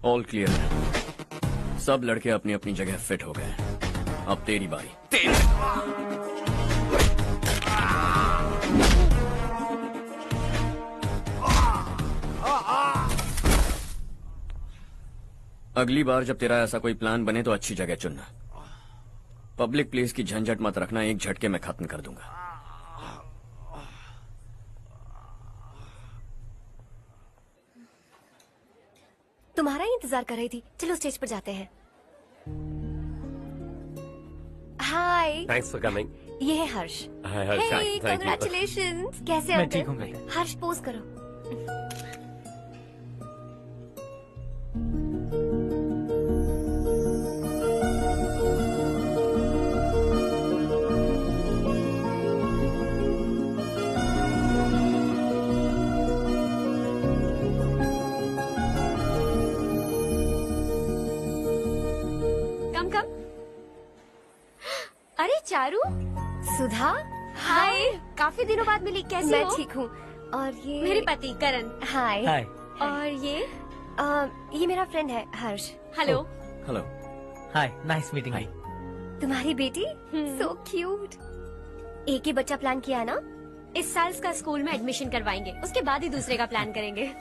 ऑल क्लियर है। सब लड़के अपनी अपनी जगह फिट हो गए। अब तेरी बारी। अगली बार जब तेरा ऐसा कोई प्लान बने तो अच्छी जगह चुनना। पब्लिक प्लेस की झंझट मत रखना, एक झटके में खत्म कर दूंगा। तुम्हारा ही इंतजार कर रही थी। चलो स्टेज पर जाते हैं। हाय। Thanks for coming. ये है Harsh. Hi Harsh, thank you. Congratulations. कैसे हो? मैं ठीक हूँ बेटा। हर्ष पोज करो। अरे चारू। सुधा। हाय। काफी दिनों बाद मिली, कैसी मैं हो? ठीक हूँ। और ये मेरे पति करण। हाय। हाय। और ये मेरा फ्रेंड है हर्ष। हेलो। हेलो। हाय, नाइस मीटिंग। हाय। तुम्हारी बेटी सो क्यूट। एक ही बच्चा प्लान किया ना? इस साल इसका स्कूल में एडमिशन करवाएंगे, उसके बाद ही दूसरे का प्लान करेंगे।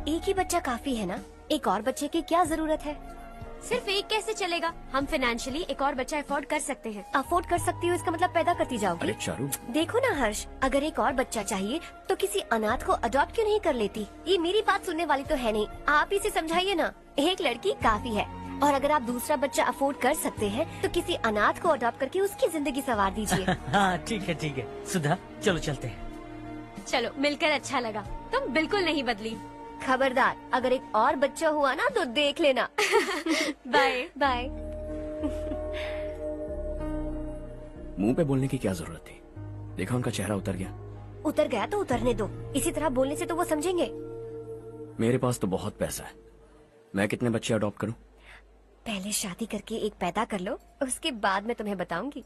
एक ही बच्चा काफी है ना? एक और बच्चे की क्या जरूरत है? सिर्फ एक कैसे चलेगा? हम फाइनेंशियली एक और बच्चा अफोर्ड कर सकते हैं। अफोर्ड कर सकती हो इसका मतलब पैदा करती जाओगी? अरे चारू, देखो ना हर्ष, अगर एक और बच्चा चाहिए तो किसी अनाथ को अडॉप्ट क्यों नहीं कर लेती? ये मेरी बात सुनने वाली तो है नहीं, आप इसे समझाइए ना। एक लड़की काफी है, और अगर आप दूसरा बच्चा अफोर्ड कर सकते हैं तो किसी अनाथ को अडॉप्ट करके उसकी जिंदगी संवार दीजिए। हाँ ठीक है। सुधा चलो चलते हैं। चलो, मिलकर अच्छा लगा। तुम बिल्कुल नहीं बदली। खबरदार, अगर एक और बच्चा हुआ ना तो देख लेना। Bye bye. मुंह पे बोलने की क्या जरूरत थी? देखा उनका चेहरा उतर गया। उतर गया तो उतरने दो, इसी तरह बोलने से तो वो समझेंगे। मेरे पास तो बहुत पैसा है, मैं कितने बच्चे अडॉप्ट करूं? पहले शादी करके एक पैदा कर लो, उसके बाद मैं तुम्हें बताऊंगी।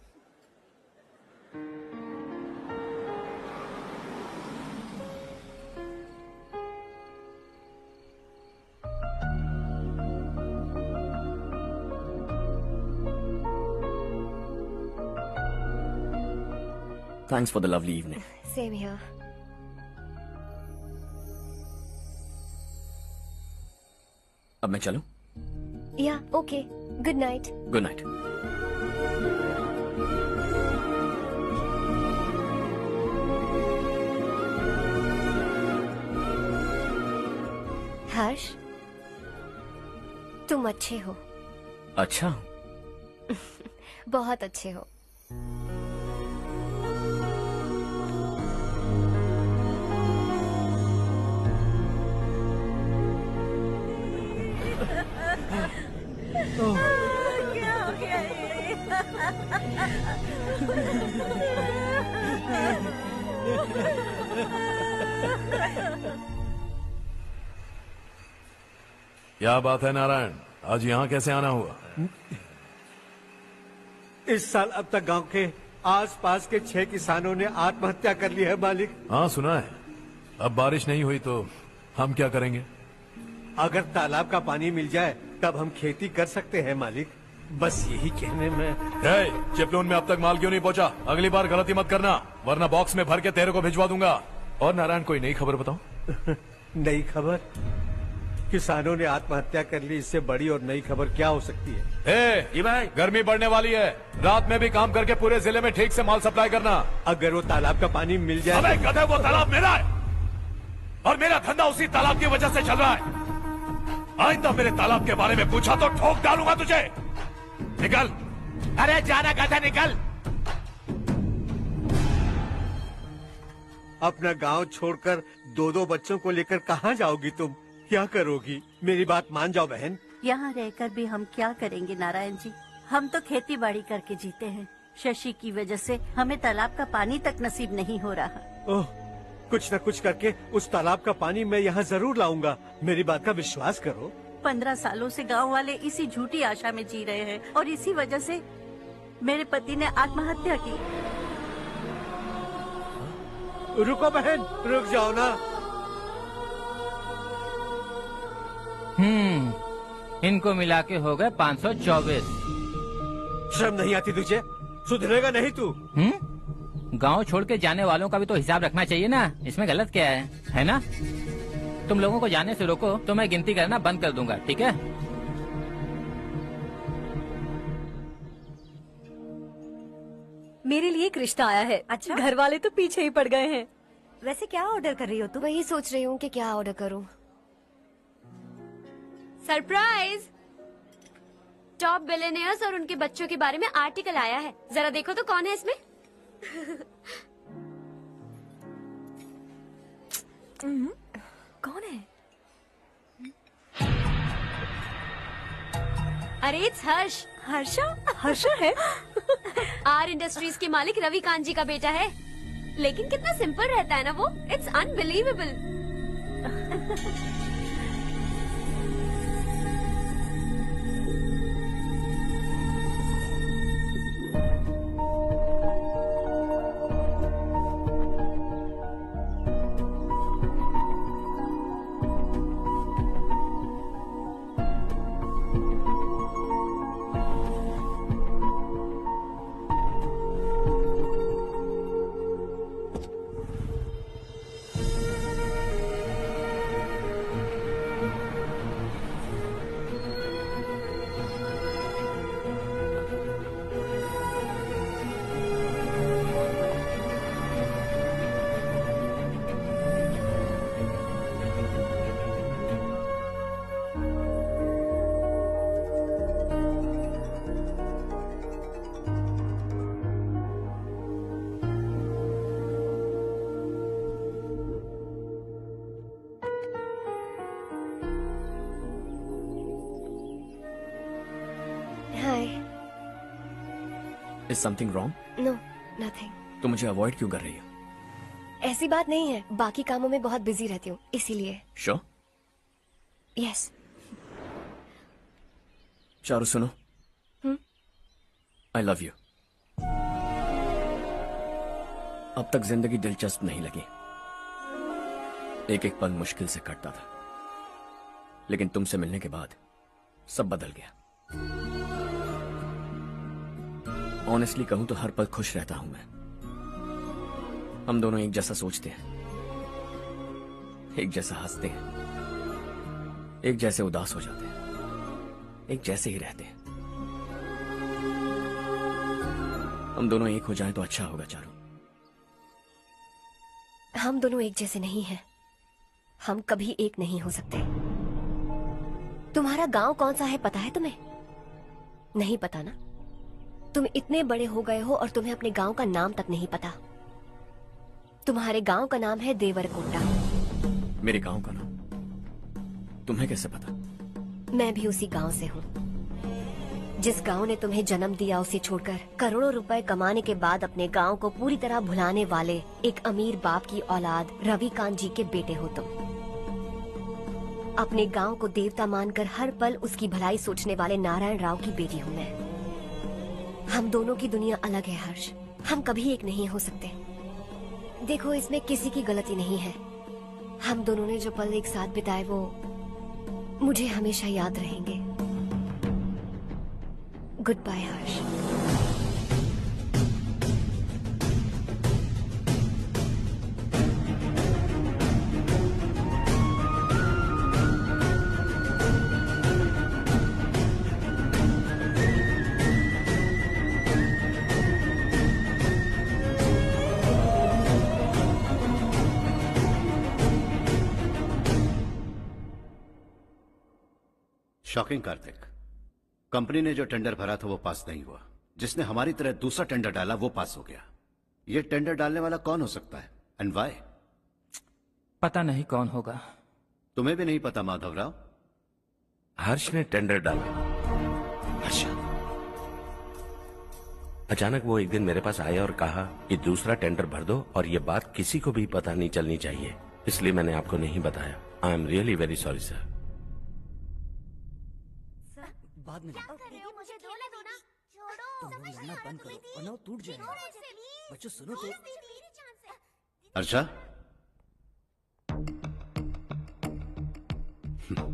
Thanks for the lovely evening. Same here. अब मैं चलूं? Yeah, okay. Good night. Good night. हर्ष, तुम अच्छे हो। अच्छा। बहुत अच्छे हो। क्या हो गया क्या बात है नारायण, आज यहाँ कैसे आना हुआ? इस साल अब तक गांव के आसपास के 6 किसानों ने आत्महत्या कर ली है मालिक। हाँ सुना है। अब बारिश नहीं हुई तो हम क्या करेंगे? अगर तालाब का पानी मिल जाए तब हम खेती कर सकते हैं मालिक। बस यही कहने में। चिपलून में अब तक माल क्यों नहीं पहुंचा? अगली बार गलती मत करना, वरना बॉक्स में भर के तेरे को भिजवा दूंगा। और नारायण, कोई नई खबर बताओ। नई खबर? किसानों ने आत्महत्या कर ली, इससे बड़ी और नई खबर क्या हो सकती है? जी भाई, गर्मी बढ़ने वाली है, रात में भी काम करके पूरे जिले में ठीक से माल सप्लाई करना। अगर वो तालाब का पानी मिल जाए। अबे गधे, वो तालाब मेरा है और मेरा धंधा उसी तालाब की वजह से चल रहा है। आइंदा मेरे तालाब के बारे में पूछा तो ठोक डालूंगा तुझे। निकल। अरे जाना गधा, निकल। अपना गांव छोड़कर 2-2 बच्चों को लेकर कहाँ जाओगी तुम? क्या करोगी? मेरी बात मान जाओ बहन। यहाँ रहकर भी हम क्या करेंगे नारायण जी? हम तो खेती बाड़ी करके जीते हैं। शशि की वजह से हमें तालाब का पानी तक नसीब नहीं हो रहा। ओह, कुछ न कुछ करके उस तालाब का पानी मैं यहाँ जरूर लाऊंगा। मेरी बात का विश्वास करो। 15 सालों से गांव वाले इसी झूठी आशा में जी रहे हैं और इसी वजह से मेरे पति ने आत्महत्या की। रुको बहन, रुक जाओ ना। इनको मिला के हो गए 524। शर्म नहीं आती तुझे? सुधरेगा नहीं तू? गांव छोड़ के जाने वालों का भी तो हिसाब रखना चाहिए ना। इसमें गलत क्या है ना? तुम लोगों को जाने से रोको तो मैं गिनती करना बंद कर दूंगा, ठीक है? मेरे लिए एक रिश्ता आया है। अच्छा? घर वाले तो पीछे ही पड़ गए हैं। वैसे क्या ऑर्डर कर रही हो तुम? वही सोच रही हूँ कि क्या ऑर्डर करूँ। सरप्राइज! टॉप बिलियनियर्स और उनके बच्चों के बारे में आर्टिकल आया है। जरा देखो तो कौन है इसमें। कौन है? अरे इट्स हर्ष। हर्षा है? आर इंडस्ट्रीज के मालिक रवि कांत जी का बेटा है। लेकिन कितना सिंपल रहता है ना वो। It's unbelievable. Is something wrong? No, nothing. तो मुझे अवॉइड क्यों कर रही हो? ऐसी बात नहीं है, बाकी कामों में बहुत बिजी रहती हूँ इसीलिए। Sure? Yes. चारू सुनो। I love you. अब तक जिंदगी दिलचस्प नहीं लगी। एक एक पल मुश्किल से कटता था, लेकिन तुमसे मिलने के बाद सब बदल गया। ऑनेस्टली कहूं तो हर पल खुश रहता हूं मैं। हम दोनों एक जैसा सोचते हैं, एक जैसा हंसते हैं, एक जैसे उदास हो जाते हैं, एक जैसे ही रहते हैं। हम दोनों एक हो जाएं तो अच्छा होगा चारू। हम दोनों एक जैसे नहीं हैं। हम कभी एक नहीं हो सकते। तुम्हारा गांव कौन सा है पता है तुम्हें? नहीं पता ना? तुम इतने बड़े हो गए हो और तुम्हें अपने गांव का नाम तक नहीं पता। तुम्हारे गांव का नाम है देवरकोटा। मेरे गांव का नाम तुम्हें कैसे पता? मैं भी उसी गांव से हूँ। जिस गांव ने तुम्हें जन्म दिया उसे छोड़कर करोड़ों रुपए कमाने के बाद अपने गांव को पूरी तरह भुलाने वाले एक अमीर बाप की औलाद रवि कांत जी के बेटे हो तुम। अपने गांव को देवता मानकर हर पल उसकी भलाई सोचने वाले नारायण राव की बेटी हूँ मैं। हम दोनों की दुनिया अलग है हर्ष, हम कभी एक नहीं हो सकते। देखो, इसमें किसी की गलती नहीं है। हम दोनों ने जो पल एक साथ बिताए वो मुझे हमेशा याद रहेंगे। गुड बाय हर्ष। शॉकिंग कार्तिक, कंपनी ने जो टेंडर भरा था वो पास नहीं हुआ। जिसने हमारी तरह दूसरा टेंडर डाला वो पास हो गया। ये टेंडर डालने वाला कौन हो सकता है एंड व्हाई? पता नहीं कौन होगा। तुम्हें भी नहीं पता माधवराव? हर्ष ने टेंडर डाला। हर्ष अचानक वो एक दिन मेरे पास आया और कहा कि दूसरा टेंडर भर दो और ये बात किसी को भी पता नहीं चलनी चाहिए, इसलिए मैंने आपको नहीं बताया। I am really very sorry sir. बाद में मुझे धोने दो ना, छोड़ो, तुम लड़ना बंद करो वरना वो टूट जाएगा। बच्चों सुनो तो। अर्षा,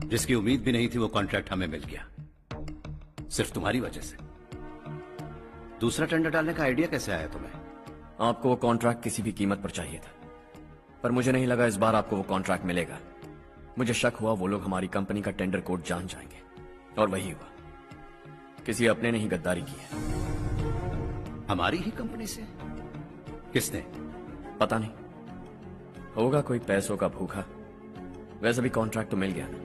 जिसकी उम्मीद भी नहीं थी वो कॉन्ट्रैक्ट हमें मिल गया, सिर्फ तुम्हारी वजह से। दूसरा टेंडर डालने का आइडिया कैसे आया तुम्हें? आपको वो कॉन्ट्रैक्ट किसी भी कीमत पर चाहिए था, पर मुझे नहीं लगा इस बार आपको वो कॉन्ट्रैक्ट मिलेगा। मुझे शक हुआ वो लोग हमारी कंपनी का टेंडर कोड जान जाएंगे, और वही हुआ। किसी अपने ने ही गद्दारी की है। हमारी ही कंपनी से? किसने? पता नहीं, होगा कोई पैसों का भूखा। वैसे भी कॉन्ट्रैक्ट तो मिल गया ना।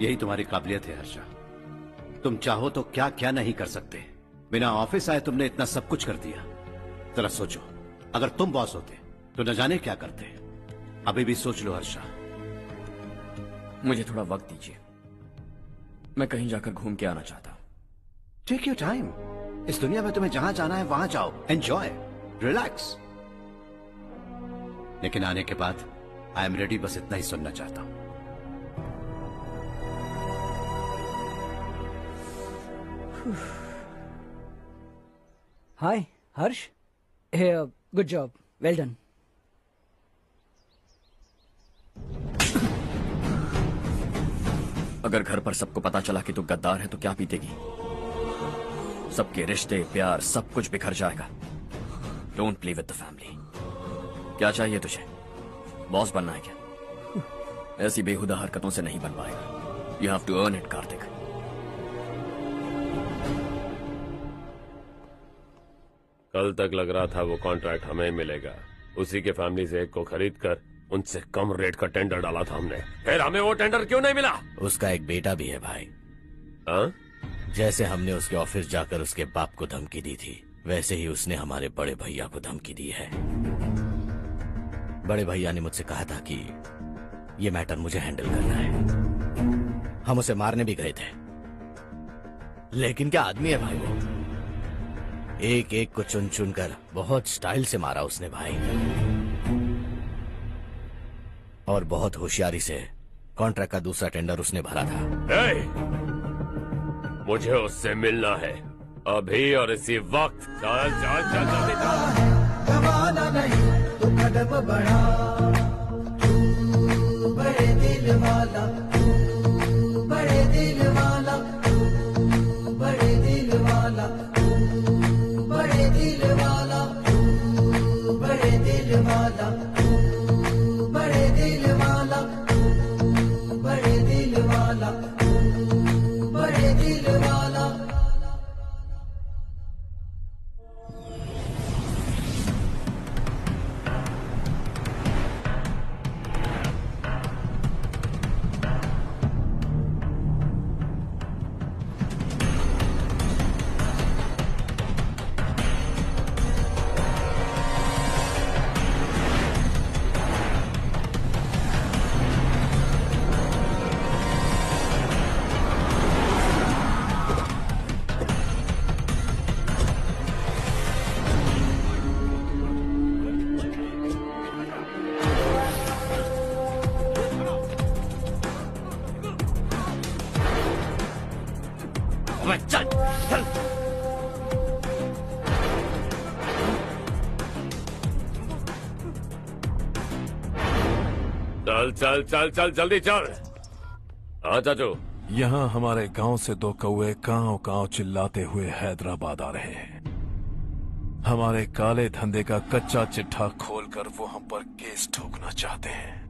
यही तुम्हारी काबिलियत है हर्षा, तुम चाहो तो क्या क्या नहीं कर सकते। बिना ऑफिस आए तुमने इतना सब कुछ कर दिया। जरा सोचो, अगर तुम बॉस होते तो न जाने क्या करते। अभी भी सोच लो हर्षा। मुझे थोड़ा वक्त दीजिए, मैं कहीं जाकर घूम के आना चाहता हूं। Take your time. इस दुनिया में तुम्हें जहां जाना है वहां जाओ, एंजॉय, रिलैक्स। लेकिन आने के बाद आई एम रेडी, बस इतना ही सुनना चाहता हूं। हाय हर्ष, गुड जॉब, वेल डन। अगर घर पर सबको पता चला कि तू गद्दार है तो क्या पीतेगी? सबके रिश्ते, प्यार, सब कुछ बिखर जाएगा। Don't play with the family. क्या चाहिए तुझे? बॉस बनना है क्या? ऐसी बेहुदा हरकतों से नहीं बन पाएगा। You have to earn it Kartik. कल तक लग रहा था वो कॉन्ट्रैक्ट हमें मिलेगा, उसी के फैमिली से एक को खरीद कर उनसे कम रेट का टेंडर डाला था हमने, फिर हमें वो टेंडर क्यों नहीं मिला? उसका एक बेटा भी है भाई। हाँ? जैसे हमने उसके ऑफिस जाकर उसके बाप को धमकी दी थी, वैसे ही उसने हमारे बड़े भैया को धमकी दी है। बड़े भैया ने मुझसे कहा था कि ये मैटर मुझे हैंडल करना है। हम उसे मारने भी गए थे, लेकिन क्या आदमी है भाई वो। एक एक को चुन चुन कर बहुत स्टाइल से मारा उसने भाई, और बहुत होशियारी से कॉन्ट्रैक्ट का दूसरा टेंडर उसने भरा था। मुझे उससे मिलना है अभी और इसी वक्त। चल चल चल जल्दी चल। गवाना नहीं तो कदम बढ़ा, तू बड़े दिल वाला, तू बड़े दिल वाला, तू बड़े दिल वाला, तू बड़े दिल वाला, तू बड़े दिल वाला, तू बड़े दिल वाला, तू बड़े दिल वाला, तू बड़े दिल वाला। अबे चल चल। चल चल चल चल जल्दी चल। हाँ चाचू। यहाँ हमारे गांव से 2 कौवे कांव कांव चिल्लाते हुए हैदराबाद आ रहे हैं। हमारे काले धंधे का कच्चा चिट्ठा खोलकर वो हम पर केस ठोकना चाहते हैं।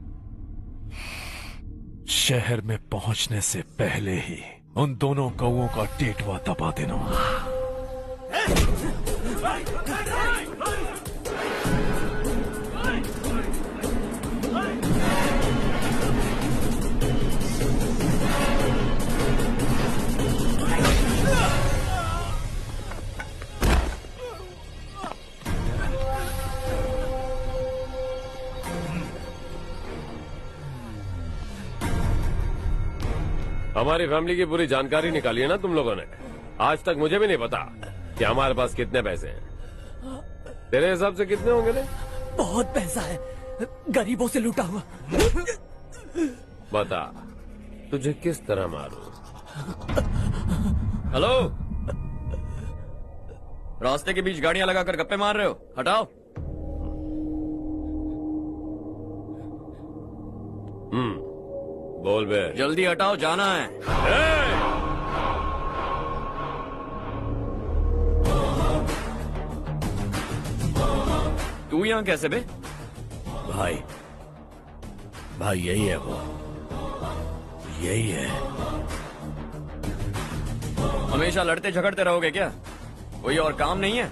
शहर में पहुंचने से पहले ही उन दोनों कौवों का टेटवा दबा देना। हमारी फैमिली की पूरी जानकारी निकाली है ना तुम लोगों ने। आज तक मुझे भी नहीं पता कि हमारे पास कितने पैसे हैं। तेरे हिसाब से कितने होंगे रे? बहुत पैसा है, गरीबों से लूटा हुआ। बता तुझे किस तरह मारूं? हेलो, रास्ते के बीच गाड़ियां लगाकर गप्पे मार रहे हो, हटाओ। बोल बे। जल्दी हटाओ, जाना है। तू यहाँ कैसे बे? भाई यही है वो, यही है। हमेशा लड़ते झगड़ते रहोगे क्या? कोई और काम नहीं है?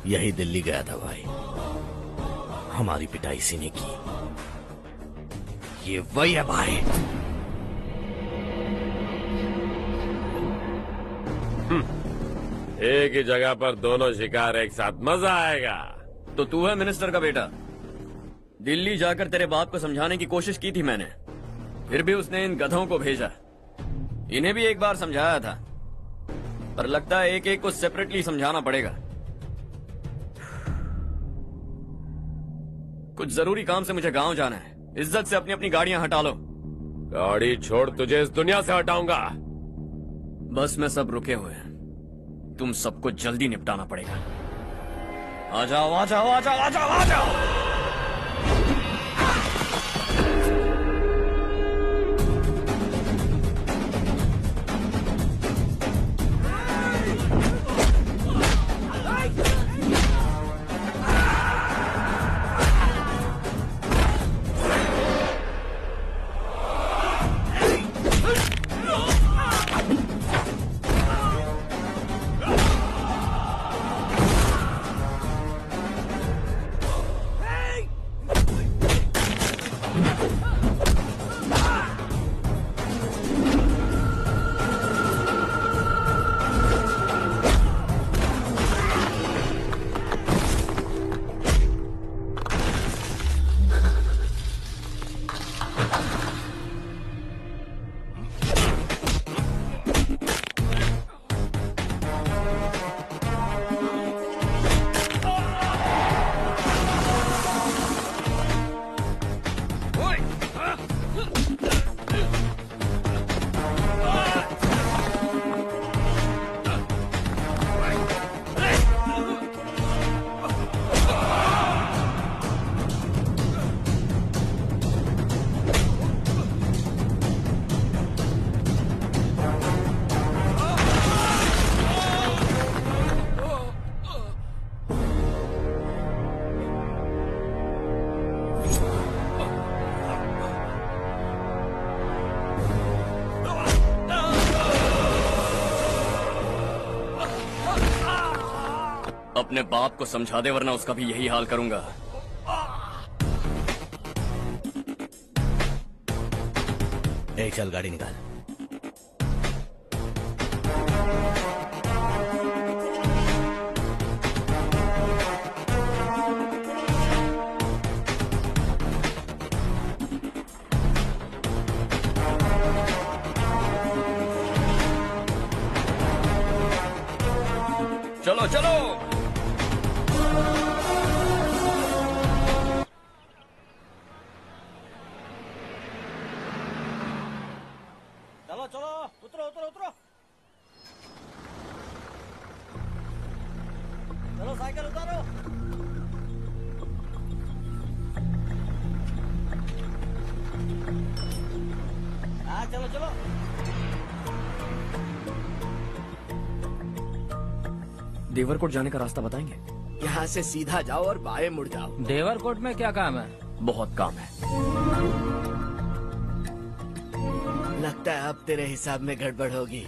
यही दिल्ली गया था भाई, हमारी पिटाई इसी ने की। ये वही है भाई। एक ही जगह पर दोनों शिकार एक साथ, मजा आएगा। तो तू है मिनिस्टर का बेटा? दिल्ली जाकर तेरे बाप को समझाने की कोशिश की थी मैंने, फिर भी उसने इन गधों को भेजा। इन्हें भी एक बार समझाया था, पर लगता है एक एक को सेपरेटली समझाना पड़ेगा। कुछ जरूरी काम से मुझे गांव जाना है। इज्जत से अपनी अपनी गाड़ियां हटा लो। गाड़ी छोड़, तुझे इस दुनिया से हटाऊंगा। बस में सब रुके हुए हैं, तुम सबको जल्दी निपटाना पड़ेगा। आ जाओ आ जाओ आ जाओ आ जाओ आ जाओ। अपने बाप को समझा दे, वरना उसका भी यही हाल करूंगा। एक चल गाड़ी निकाल। चलो चलो। चलो चलो, उतरो उतरो उतरो। चलो साइकिल उतारो। हाँ चलो चलो। देवरकोट जाने का रास्ता बताएंगे? यहाँ से सीधा जाओ और बाएं मुड़ जाओ। देवरकोट में क्या काम है? बहुत काम है। लगता है अब तेरे हिसाब में गड़बड़ होगी।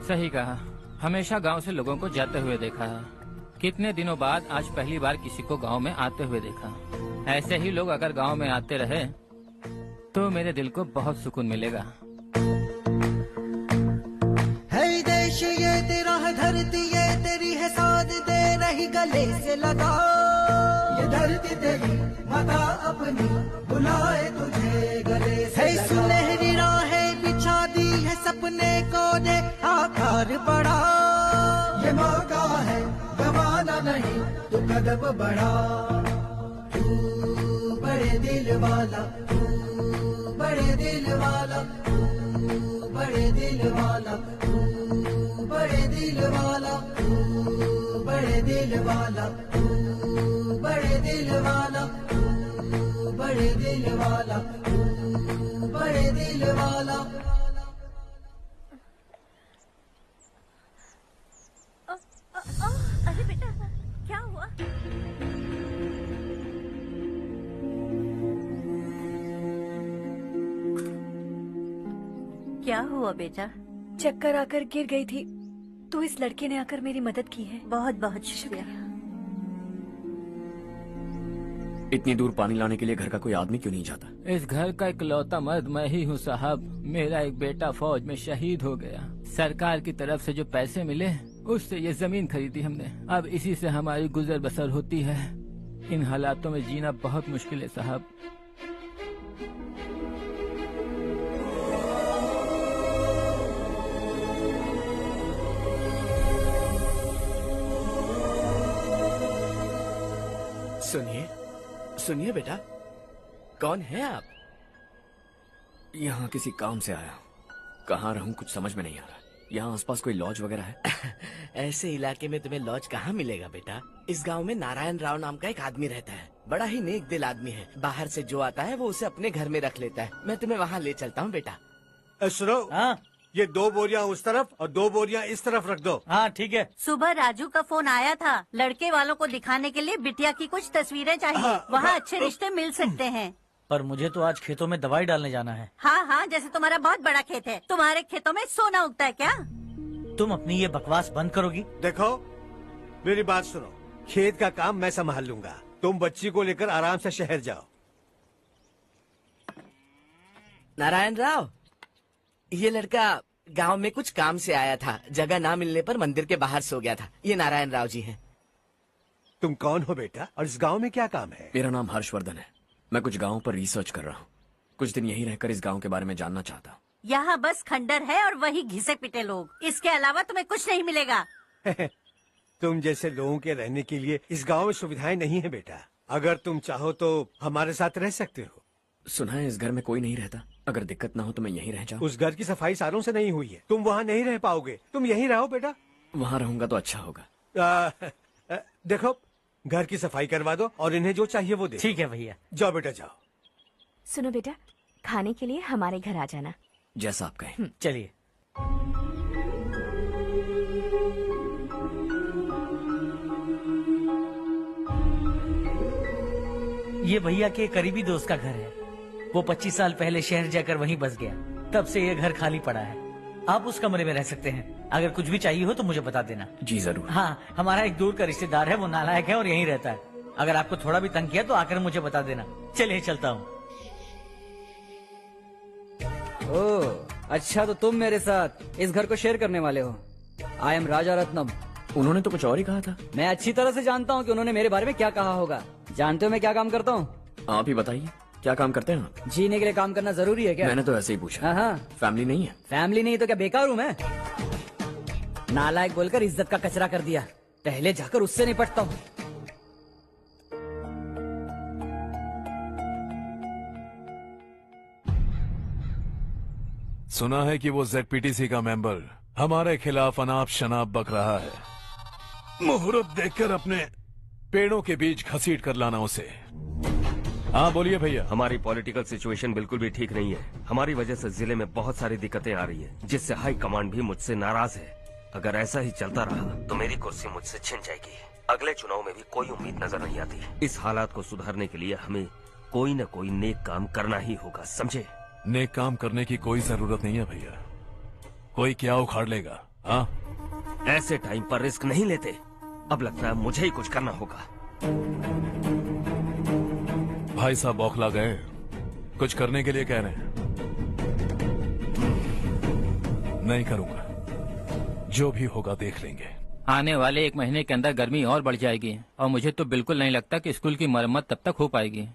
सही कहा। हमेशा गांव से लोगों को जाते हुए देखा है। कितने दिनों बाद आज पहली बार किसी को गांव में आते हुए देखा। ऐसे ही लोग अगर गांव में आते रहे तो मेरे दिल को बहुत सुकून मिलेगा। है देश ये तेरा है, धरती ये तेरी है, साथ दे रही गले से लगा। ये धरती तेरी माता अपनी बुलाए तुझे गले से लगा। सुनहरी राहें बिछा दी है, सपने को दे आकार बढ़ा। ये मौका है गवाना नहीं, तू कदम बढ़ा। तू बड़े दिल वाला, तू बड़े दिल वाला, तू बड़े दिल वाला, तू बड़े दिल वाला, तू बड़े दिल वाला, तू बड़े दिल वाला, तू बड़े दिल वाला, तू बड़े दिल वाला। अरे बेटा क्या हुआ? क्या हुआ बेटा? चक्कर आकर गिर गई थी तो इस लड़के ने आकर मेरी मदद की है। बहुत बहुत शुक्रिया। इतनी दूर पानी लाने के लिए घर का कोई आदमी क्यों नहीं जाता? इस घर का इकलौता मर्द मैं ही हूँ साहब। मेरा एक बेटा फौज में शहीद हो गया। सरकार की तरफ से जो पैसे मिले उससे ये जमीन खरीदी हमने। अब इसी से हमारी गुजर बसर होती है। इन हालातों में जीना बहुत मुश्किल है साहब। सुनिए सुनिए बेटा, कौन है आप? यहाँ किसी काम से आया हूँ। कहाँ रहूँ कुछ समझ में नहीं आ रहा। यहाँ आसपास कोई लॉज वगैरह है? ऐसे इलाके में तुम्हें लॉज कहाँ मिलेगा बेटा? इस गांव में नारायण राव नाम का एक आदमी रहता है। बड़ा ही नेक दिल आदमी है। बाहर से जो आता है वो उसे अपने घर में रख लेता है। मैं तुम्हें वहाँ ले चलता हूँ बेटा। सुनो, ये 2 बोरियां उस तरफ और 2 बोरियां इस तरफ रख दो। हाँ ठीक है। सुबह राजू का फोन आया था। लड़के वालों को दिखाने के लिए बिटिया की कुछ तस्वीरें चाहिए। वहाँ अच्छे रिश्ते मिल सकते हैं। पर मुझे तो आज खेतों में दवाई डालने जाना है। हाँ हाँ, जैसे तुम्हारा बहुत बड़ा खेत है। तुम्हारे खेतों में सोना उगता है क्या? तुम अपनी ये बकवास बंद करोगी? देखो मेरी बात सुनो, खेत का काम मैं संभाल लूंगा। तुम बच्ची को लेकर आराम से शहर जाओ। नारायण राव, ये लड़का गांव में कुछ काम से आया था। जगह ना मिलने पर मंदिर के बाहर सो गया था। ये नारायण राव जी हैं। तुम कौन हो बेटा और इस गांव में क्या काम है? मेरा नाम हर्षवर्धन है। मैं कुछ गाँव पर रिसर्च कर रहा हूँ। कुछ दिन यहीं रहकर इस गाँव के बारे में जानना चाहता हूँ। यहाँ बस खंडर है और वही घिसे पिटे लोग। इसके अलावा तुम्हें कुछ नहीं मिलेगा। तुम जैसे लोगों के रहने के लिए इस गांव में सुविधाएं नहीं है बेटा। अगर तुम चाहो तो हमारे साथ रह सकते हो। सुना है इस घर में कोई नहीं रहता। अगर दिक्कत ना हो तो मैं यहीं रह जाऊँ। उस घर की सफाई सालों से नहीं हुई है। तुम वहाँ नहीं रह पाओगे। तुम यहीं रहो बेटा। वहाँ रहूंगा तो अच्छा होगा। देखो, घर की सफाई करवा दो और इन्हें जो चाहिए वो दे। ठीक है भैया। जाओ बेटा जाओ। सुनो बेटा, खाने के लिए हमारे घर आ जाना। जैसा आप कहें। चलिए। ये भैया के करीबी दोस्त का घर है। वो 25 साल पहले शहर जाकर वहीं बस गया। तब से ये घर खाली पड़ा है। आप उस कमरे में रह सकते हैं। अगर कुछ भी चाहिए हो तो मुझे बता देना। जी जरूर। हाँ, हमारा एक दूर का रिश्तेदार है। वो नालायक है और यहीं रहता है। अगर आपको थोड़ा भी तंग किया तो आकर मुझे बता देना। चलिए चलता हूँ। ओह अच्छा, तो तुम मेरे साथ इस घर को शेयर करने वाले हो। आई एम राजा रत्नम। उन्होंने तो कुछ और ही कहा था। मैं अच्छी तरह से जानता हूँ कि उन्होंने मेरे बारे में क्या कहा होगा। जानते हो मैं क्या काम करता हूँ? आप ही बताइए, क्या काम करते हैं आप? जीने के लिए काम करना जरूरी है क्या? मैंने तो ऐसे ही पूछा। हाँ। फैमिली नहीं है? फैमिली नहीं तो क्या बेकार हूँ मैं? नालायक बोलकर इज्जत का कचरा कर दिया। पहले जाकर उससे निपटता हूँ। सुना है कि वो ZPTC का मेंबर हमारे खिलाफ अनाप शनाप बक रहा है। मुहूर्त देखकर अपने पेड़ों के बीच घसीट कर लाना उसे। हाँ बोलिए भैया। हमारी पॉलिटिकल सिचुएशन बिल्कुल भी ठीक नहीं है। हमारी वजह से जिले में बहुत सारी दिक्कतें आ रही है, जिससे हाई कमांड भी मुझसे नाराज है। अगर ऐसा ही चलता रहा तो मेरी कुर्सी मुझसे छिन जाएगी। अगले चुनाव में भी कोई उम्मीद नजर नहीं आती। इस हालात को सुधारने के लिए हमें कोई न कोई नेक काम करना ही होगा, समझे? नेक काम करने की कोई जरूरत नहीं है भैया, कोई क्या उखाड़ लेगा। हाँ, ऐसे टाइम पर रिस्क नहीं लेते। अब लगता है मुझे ही कुछ करना होगा। भाई साहब बौखला गए, कुछ करने के लिए कह रहे हैं। नहीं करूंगा, जो भी होगा देख लेंगे। आने वाले 1 महीने के अंदर गर्मी और बढ़ जाएगी और मुझे तो बिल्कुल नहीं लगता कि स्कूल की मरम्मत तब तक हो पाएगी।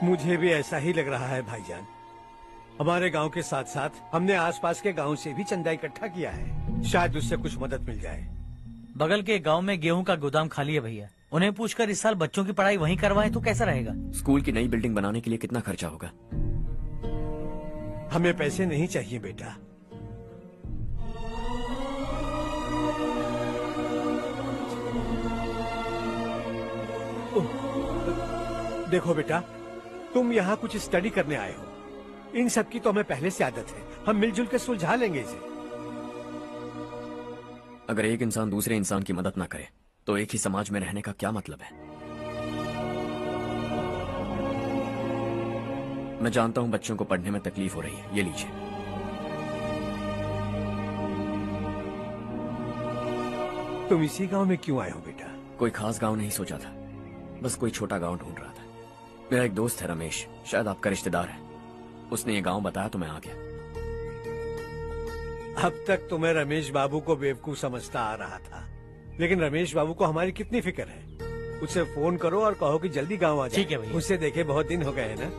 मुझे भी ऐसा ही लग रहा है भाईजान। हमारे गांव के साथ साथ हमने आसपास के गांव से भी चंदा इकट्ठा किया है, शायद उससे कुछ मदद मिल जाए। बगल के गांव में गेहूं का गोदाम खाली है भैया, उन्हें पूछकर इस साल बच्चों की पढ़ाई वहीं करवाएं तो कैसा रहेगा? स्कूल की नई बिल्डिंग बनाने के लिए कितना खर्चा होगा? हमें पैसे नहीं चाहिए बेटा। देखो बेटा, तुम यहाँ कुछ स्टडी करने आए हो, इन सब की तो हमें पहले से आदत है। हम मिलजुल के सुलझा लेंगे इसे। अगर एक इंसान दूसरे इंसान की मदद ना करे तो एक ही समाज में रहने का क्या मतलब है? मैं जानता हूं बच्चों को पढ़ने में तकलीफ हो रही है, ये लीजिए। तुम इसी गांव में क्यों आए हो बेटा? कोई खास गांव नहीं सोचा था, बस कोई छोटा गांव ढूंढ रहा था। मेरा एक दोस्त है रमेश, शायद आपका रिश्तेदार है, उसने ये गांव बताया तो मैं आ गया। अब तक तो मैं रमेश बाबू को बेवकूफ समझता आ रहा था, लेकिन रमेश बाबू को हमारी कितनी फिक्र है। उससे फोन करो और कहो कि जल्दी गांव आ जाए। ठीक है भैया। उससे देखे बहुत दिन हो गए हैं ना।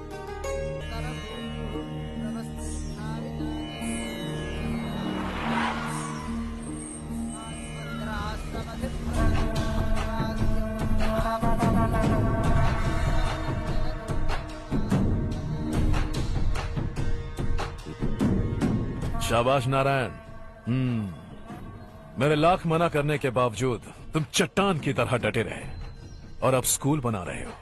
शाबाश नारायण। मेरे लाख मना करने के बावजूद तुम चट्टान की तरह डटे रहे और अब स्कूल बना रहे हो।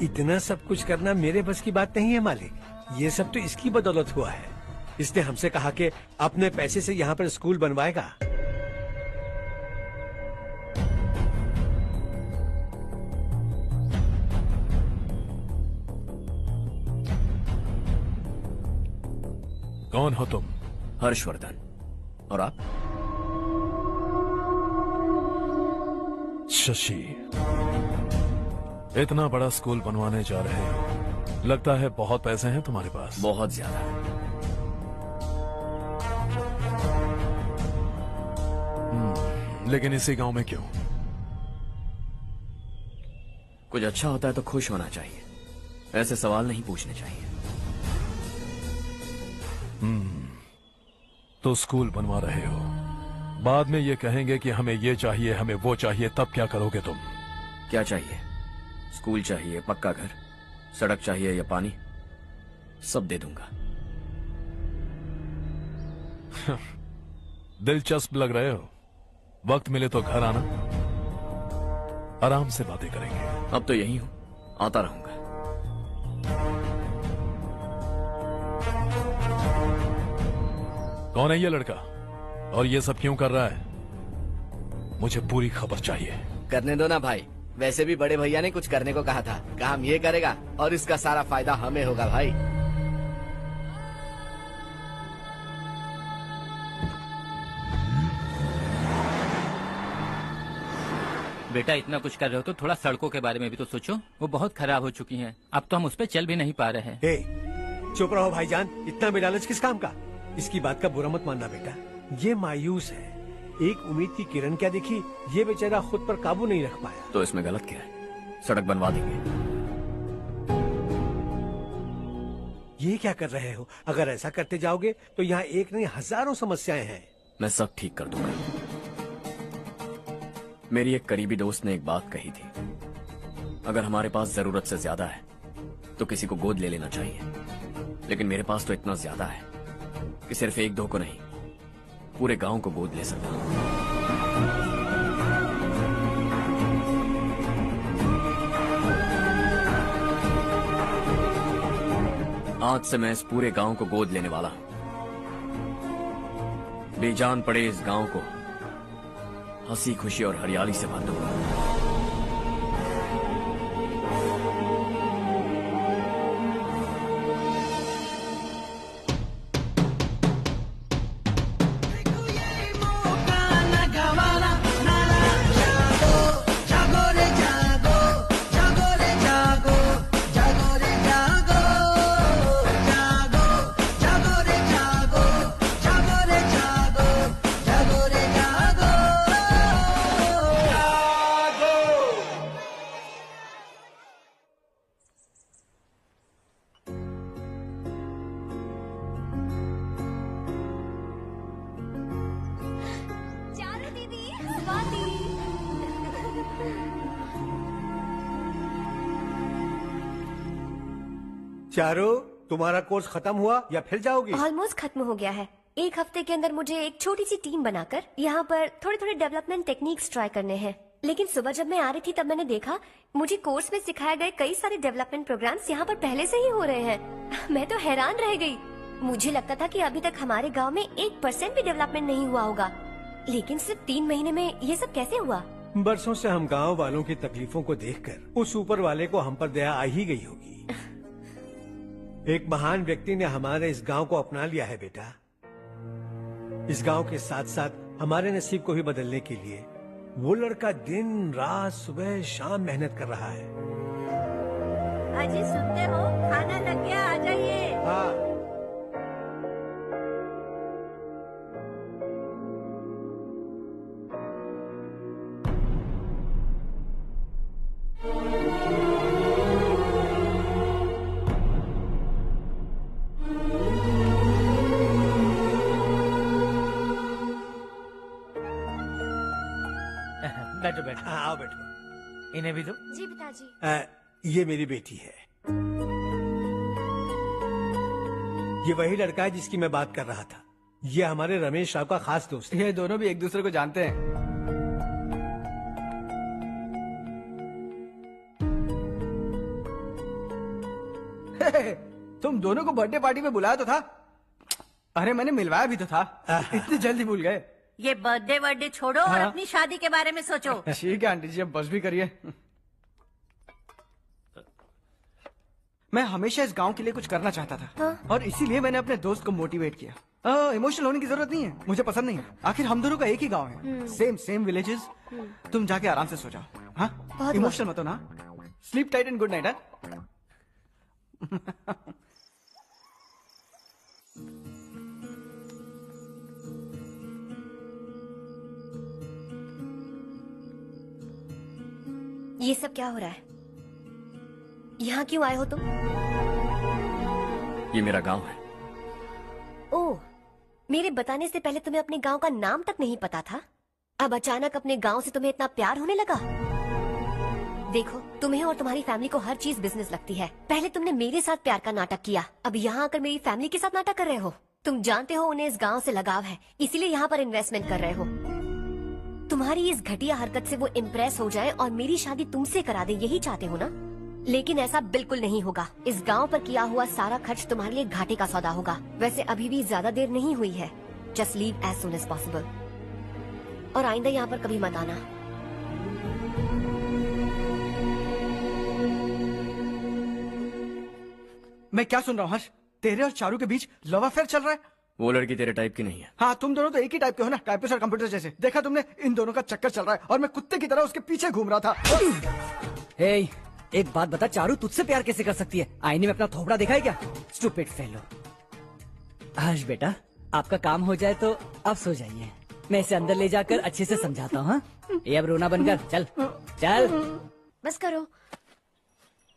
इतना सब कुछ करना मेरे बस की बात नहीं है मालिक, ये सब तो इसकी बदौलत हुआ है। इसने हमसे कहा कि अपने पैसे से यहाँ पर स्कूल बनवाएगा। कौन हो तुम? हर्षवर्धन। और आप? शशि। इतना बड़ा स्कूल बनवाने जा रहे हो, लगता है बहुत पैसे हैं तुम्हारे पास। बहुत ज्यादा। लेकिन इसी गांव में क्यों? कुछ अच्छा होता है तो खुश होना चाहिए, ऐसे सवाल नहीं पूछने चाहिए। तो स्कूल बनवा रहे हो, बाद में ये कहेंगे कि हमें ये चाहिए, हमें वो चाहिए, तब क्या करोगे तुम? क्या चाहिए? स्कूल चाहिए, पक्का घर, सड़क चाहिए या पानी, सब दे दूंगा। दिलचस्प लग रहे हो। वक्त मिले तो घर आना, आराम से बातें करेंगे। अब तो यही हूं, आता रहूंगा। कौन है ये लड़का और ये सब क्यों कर रहा है? मुझे पूरी खबर चाहिए। करने दो ना भाई, वैसे भी बड़े भैया ने कुछ करने को कहा था, काम ये करेगा और इसका सारा फायदा हमें होगा भाई। बेटा इतना कुछ कर रहे हो तो थोड़ा सड़कों के बारे में भी तो सोचो, वो बहुत खराब हो चुकी हैं। अब तो हम उस पर चल भी नहीं पा रहे हैं। चुप रहो भाईजान, इतना बेलालच किस काम का? इसकी बात का बुरा मत मानना बेटा, ये मायूस है। एक उम्मीद की किरण क्या दिखी, ये बेचारा खुद पर काबू नहीं रख पाया। तो इसमें गलत क्या है? सड़क बनवा देंगे। ये क्या कर रहे हो? अगर ऐसा करते जाओगे तो यहाँ एक नहीं हजारों समस्याएं हैं। मैं सब ठीक कर दूंगा। मेरी एक करीबी दोस्त ने एक बात कही थी, अगर हमारे पास जरूरत से ज्यादा है तो किसी को गोद ले लेना चाहिए, लेकिन मेरे पास तो इतना ज्यादा है कि सिर्फ एक दो को नहीं, पूरे गांव को गोद ले सकता हूं। आज से मैं इस पूरे गांव को गोद लेने वाला हूं। बेजान पड़े इस गांव को हंसी खुशी और हरियाली से भर दूंगा। चारू, तुम्हारा कोर्स खत्म हुआ या फिर जाओगी? ऑलमोस्ट खत्म हो गया है। एक हफ्ते के अंदर मुझे एक छोटी सी टीम बनाकर यहाँ पर थोड़े थोड़े डेवलपमेंट टेक्निक्स ट्राई करने हैं। लेकिन सुबह जब मैं आ रही थी तब मैंने देखा मुझे कोर्स में सिखाए गए कई सारे डेवलपमेंट प्रोग्राम्स यहाँ पर पहले से ही हो रहे हैं। मैं तो हैरान रह गई। मुझे लगता था कि अभी तक हमारे गाँव में 1% भी डेवलपमेंट नहीं हुआ होगा, लेकिन सिर्फ 3 महीने में ये सब कैसे हुआ? बरसों से हम गांव वालों की तकलीफों को देखकर उस ऊपर वाले को हम पर दया आ ही गई होगी। एक महान व्यक्ति ने हमारे इस गांव को अपना लिया है बेटा। इस गांव के साथ साथ हमारे नसीब को भी बदलने के लिए वो लड़का दिन रात सुबह शाम मेहनत कर रहा है। अजी सुनते हो, खाना लग गया, आ जाइए। हाँ। बैठो बैठो। हाँ, आओ बैठो। इन्हें भी दो। जी पिताजी। ये मेरी बेटी है। ये वही लड़का है जिसकी मैं बात कर रहा था। ये हमारे रमेश राव का खास दोस्त है। ये दोनों भी एक दूसरे को जानते हैं। तुम दोनों को बर्थडे पार्टी में बुलाया तो था। अरे मैंने मिलवाया भी तो था। इतनी जल्दी भूल गए। ये बर्थडे छोड़ो और हाँ? अपनी शादी के बारे में सोचो। ठीक है आंटी जी, अब बस भी करिए। मैं हमेशा इस गांव के लिए कुछ करना चाहता था। हाँ? और इसीलिए मैंने अपने दोस्त को मोटिवेट किया। इमोशनल होने की जरूरत नहीं है, मुझे पसंद नहीं है। आखिर हम दोनों का एक ही गांव है, सेम विलेजेस। तुम जाके आराम से सो जाओ। हाँ, इमोशनल मत हो ना। Sleep tight and good night. ये सब क्या हो रहा है? यहाँ क्यों आए हो तुम? ये मेरा गांव है। ओह, मेरे बताने से पहले तुम्हें अपने गांव का नाम तक नहीं पता था? अब अचानक अपने गांव से तुम्हें इतना प्यार होने लगा? देखो, तुम्हें और तुम्हारी फैमिली को हर चीज बिजनेस लगती है। पहले तुमने मेरे साथ प्यार का नाटक किया, अब यहाँ आकर मेरी फैमिली के साथ नाटक कर रहे हो। तुम जानते हो उन्हें इस गांव से लगाव है, इसीलिए यहाँ पर इन्वेस्टमेंट कर रहे हो। तुम्हारी इस घटिया हरकत से वो इम्प्रेस हो जाए और मेरी शादी तुमसे करा दे, यही चाहते हो ना? लेकिन ऐसा बिल्कुल नहीं होगा। इस गांव पर किया हुआ सारा खर्च तुम्हारे लिए घाटे का सौदा होगा। वैसे अभी भी ज्यादा देर नहीं हुई है। Just leave as soon as possible. और आइंदा यहाँ पर कभी मत आना। मैं क्या सुन रहा हूँ हर्ष? तेरे और चारू के बीच लव अफेयर चल रहा है? वो लड़की तेरे टाइप की नहीं है। हाँ, तुम दोनों तो एक ही टाइप के हो ना, टाइपिस्ट और कंप्यूटर जैसे। देखा तुमने, इन दोनों का चक्कर चल रहा है और मैं कुत्ते की तरह उसके पीछे घूम रहा था। हे, एक बात बता, चारू तुझसे प्यार कैसे कर सकती है? आईने में अपना थोपड़ा देखा है क्या? Stupid fellow. हर्ष बेटा, आपका काम हो जाए तो आप सो जाइए। मैं इसे अंदर ले जाकर अच्छे से समझाता हूँ। ये अब रोना बनकर चल चल। बस करो।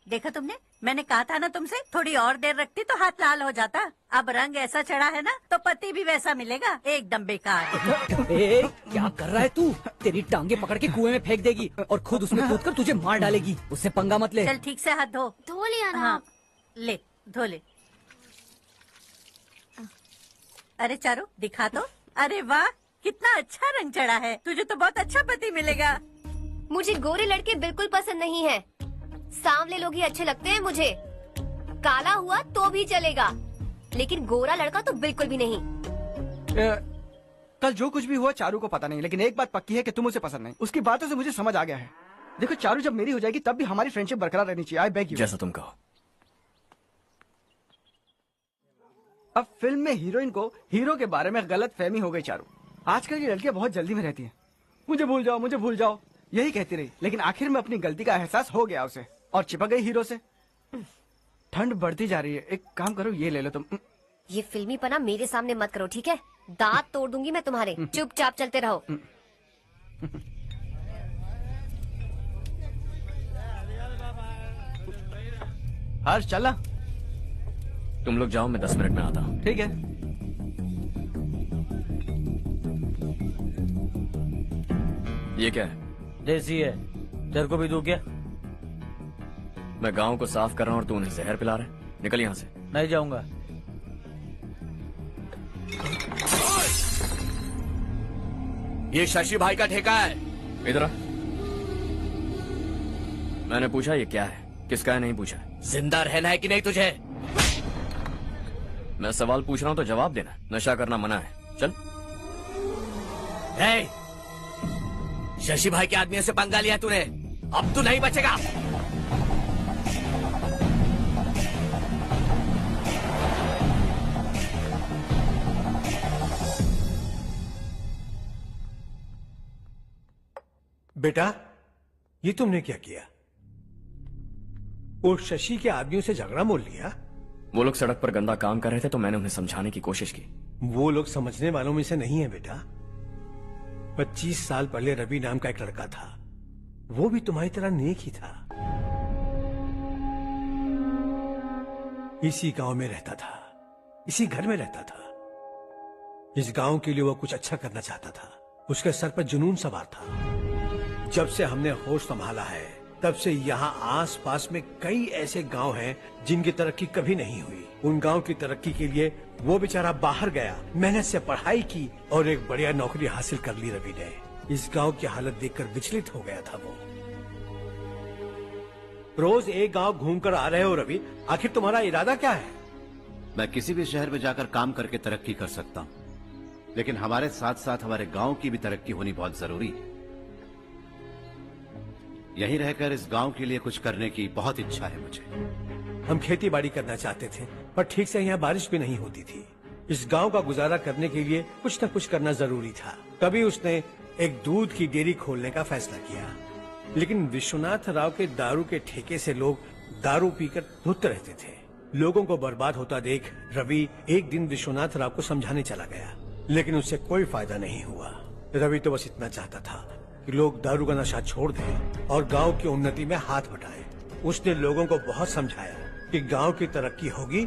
देखा तुमने, मैंने कहा था ना तुमसे, थोड़ी और देर रखती तो हाथ लाल हो जाता। अब रंग ऐसा चढ़ा है ना तो पति भी वैसा मिलेगा। एकदम बेकार। ए, क्या कर रहा है तू? तेरी टांगे पकड़ के कुएं में फेंक देगी और खुद उसमें कूदकर तुझे मार डालेगी। उससे पंगा मत ले। चल ठीक से हाथ धो। धो लिया ना? हाँ, ले धो ले। अरे चारू दिखा तो। अरे वाह, कितना अच्छा रंग चढ़ा है। तुझे तो बहुत अच्छा पति मिलेगा। मुझे गोरे लड़के बिल्कुल पसंद नहीं है। सांवले लोग ही अच्छे लगते हैं मुझे। काला हुआ तो भी चलेगा, लेकिन गोरा लड़का तो बिल्कुल भी नहीं। कल जो कुछ भी हुआ चारू को पता नहीं, लेकिन एक बात पक्की है कि तुम उसे पसंद नहीं। उसकी बातों से मुझे समझ आ गया है। देखो चारू जब मेरी हो जाएगी तब भी हमारी फ्रेंडशिप बरकरार रहनी चाहिए। I beg you. जैसा तुम कहो। अब फिल्म में हीरोइन को हीरो के बारे में गलत फहमी हो गई चारू। आजकल की लड़कियां बहुत जल्दी में रहती हैं। मुझे भूल जाओ, मुझे भूल जाओ, यही कहती रही, लेकिन आखिर में अपनी गलती का एहसास हो गया उसे और चिपक गई हीरो से। ठंड बढ़ती जा रही है, एक काम करो ये ले लो तुम। ये फिल्मी पना मेरे सामने मत करो, ठीक है? दांत तोड़ दूंगी मैं तुम्हारे। चुपचाप चलते रहो। हर्ष चला। तुम लोग जाओ, मैं 10 मिनट में आता हूँ। ठीक है। ये क्या है? देसी है, तेरे को भी दूं क्या? मैं गांव को साफ कर रहा हूँ और तू उन्हें जहर पिला रहा है। निकल यहाँ से। नहीं जाऊंगा। ये शशि भाई का ठेका है। इधर आ। मैंने पूछा ये क्या है, किसका है नहीं पूछा। जिंदा रहना है कि नहीं तुझे? मैं सवाल पूछ रहा हूँ तो जवाब देना। नशा करना मना है। चल। हे, शशि भाई के आदमियों से पंगा लिया तूने, अब तू नहीं बचेगा। बेटा, ये तुमने क्या किया? वो शशि के आदमियों से झगड़ा मोल लिया? वो लोग सड़क पर गंदा काम कर रहे थे तो मैंने उन्हें समझाने की कोशिश की। वो लोग समझने वालों में से नहीं है बेटा। 25 साल पहले रवि नाम का एक लड़का था, वो भी तुम्हारी तरह नेक ही था। इसी गांव में रहता था, इसी घर में रहता था। इस गांव के लिए वो कुछ अच्छा करना चाहता था। उसके सर पर जुनून सवार था। जब से हमने होश संभाला है तब से यहाँ आस पास में कई ऐसे गांव हैं जिनकी तरक्की कभी नहीं हुई। उन गांव की तरक्की के लिए वो बेचारा बाहर गया, मेहनत से पढ़ाई की और एक बढ़िया नौकरी हासिल कर ली रवि ने। इस गांव की हालत देखकर विचलित हो गया था वो। रोज एक गांव घूमकर आ रहे हो रवि, आखिर तुम्हारा इरादा क्या है? मैं किसी भी शहर में जाकर काम करके तरक्की कर सकता हूँ, लेकिन हमारे साथ साथ हमारे गांव की भी तरक्की होनी बहुत जरूरी है। यहीं रहकर इस गांव के लिए कुछ करने की बहुत इच्छा है मुझे। हम खेती बाड़ी करना चाहते थे, पर ठीक से यहाँ बारिश भी नहीं होती थी। इस गांव का गुजारा करने के लिए कुछ न कुछ करना जरूरी था। तभी उसने एक दूध की डेयरी खोलने का फैसला किया। लेकिन विश्वनाथ राव के दारू के ठेके से लोग दारू पीकर धुत रहते थे। लोगों को बर्बाद होता देख रवि एक दिन विश्वनाथ राव को समझाने चला गया, लेकिन उससे कोई फायदा नहीं हुआ। रवि तो बस इतना चाहता था कि लोग दारू का नशा छोड़ दें और गांव की उन्नति में हाथ बटाएं। उसने लोगों को बहुत समझाया कि गांव की तरक्की होगी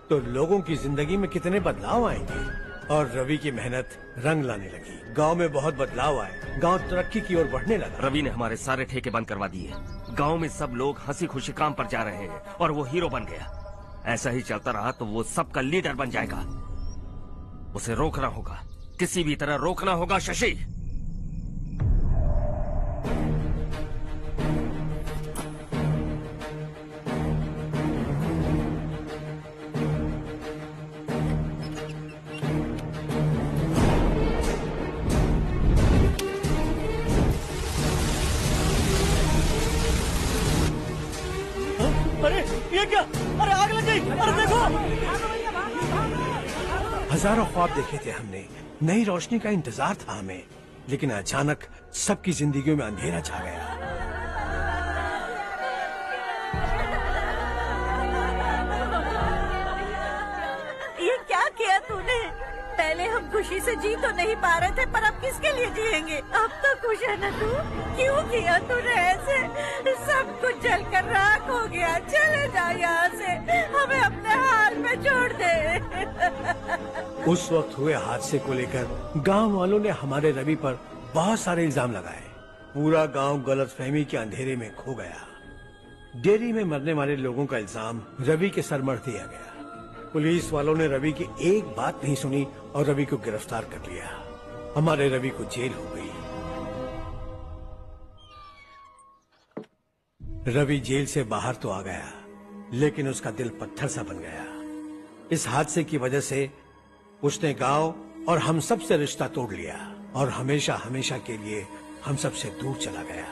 तो लोगों की जिंदगी में कितने बदलाव आएंगे, और रवि की मेहनत रंग लाने लगी। गांव में बहुत बदलाव आए, गांव तरक्की की ओर बढ़ने लगा। रवि ने हमारे सारे ठेके बंद करवा दिए। गांव में सब लोग हंसी खुशी काम पर जा रहे हैं और वो हीरो बन गया। ऐसा ही चलता रहा तो वो सबका लीडर बन जाएगा। उसे रोकना होगा, किसी भी तरह रोकना होगा शशि। अरे ये क्या? अरे आग लग गई! अरे देखो! हजारों ख्वाब देखे थे हमने, नई रोशनी का इंतजार था हमें, लेकिन अचानक सबकी जिंदगियों में अंधेरा छा गया। ये क्या किया तूने? पहले हम खुशी से जी तो नहीं पा रहे थे, पर अब किसके लिए जिएंगे? अब तो खुश है ना तू? क्यों किया तूने ऐसे? सब कुछ जलकर राख हो गया। चले जा यहाँ से, हमें अपने हाल में छोड़ दे। उस वक्त हुए हादसे को लेकर गांव वालों ने हमारे रवि पर बहुत सारे इल्जाम लगाए। पूरा गांव गलतफहमी के अंधेरे में खो गया। डेयरी में मरने वाले लोगों का इल्जाम रवि के सर मढ़ दिया गया। पुलिस वालों ने रवि की एक बात नहीं सुनी और रवि को गिरफ्तार कर लिया। हमारे रवि को जेल हो गई। रवि जेल से बाहर तो आ गया, लेकिन उसका दिल पत्थर सा बन गया। इस हादसे की वजह से उसने गांव और हम सब से रिश्ता तोड़ लिया और हमेशा हमेशा के लिए हम सब से दूर चला गया।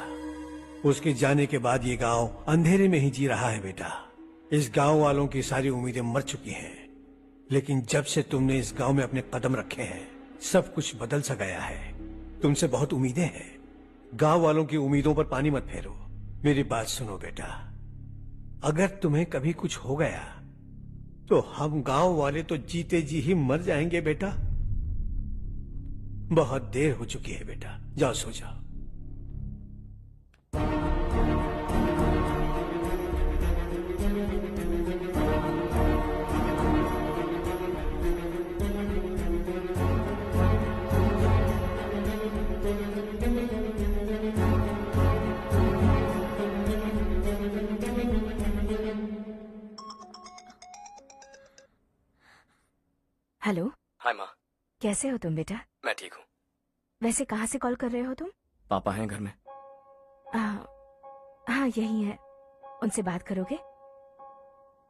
उसके जाने के बाद ये गांव अंधेरे में ही जी रहा है बेटा। इस गांव वालों की सारी उम्मीदें मर चुकी हैं, लेकिन जब से तुमने इस गांव में अपने कदम रखे हैं सब कुछ बदल सा गया है। तुमसे बहुत उम्मीदें हैं। गांव वालों की उम्मीदों पर पानी मत फेरो। मेरी बात सुनो बेटा, अगर तुम्हें कभी कुछ हो गया तो हम गांव वाले तो जीते जी ही मर जाएंगे बेटा। बहुत देर हो चुकी है बेटा, जाओ सो जाओ। हेलो। हाय माँ। कैसे हो तुम बेटा? मैं ठीक हूँ। वैसे कहाँ से कॉल कर रहे हो तुम? पापा हैं घर में। हाँ यही है। उनसे बात करोगे?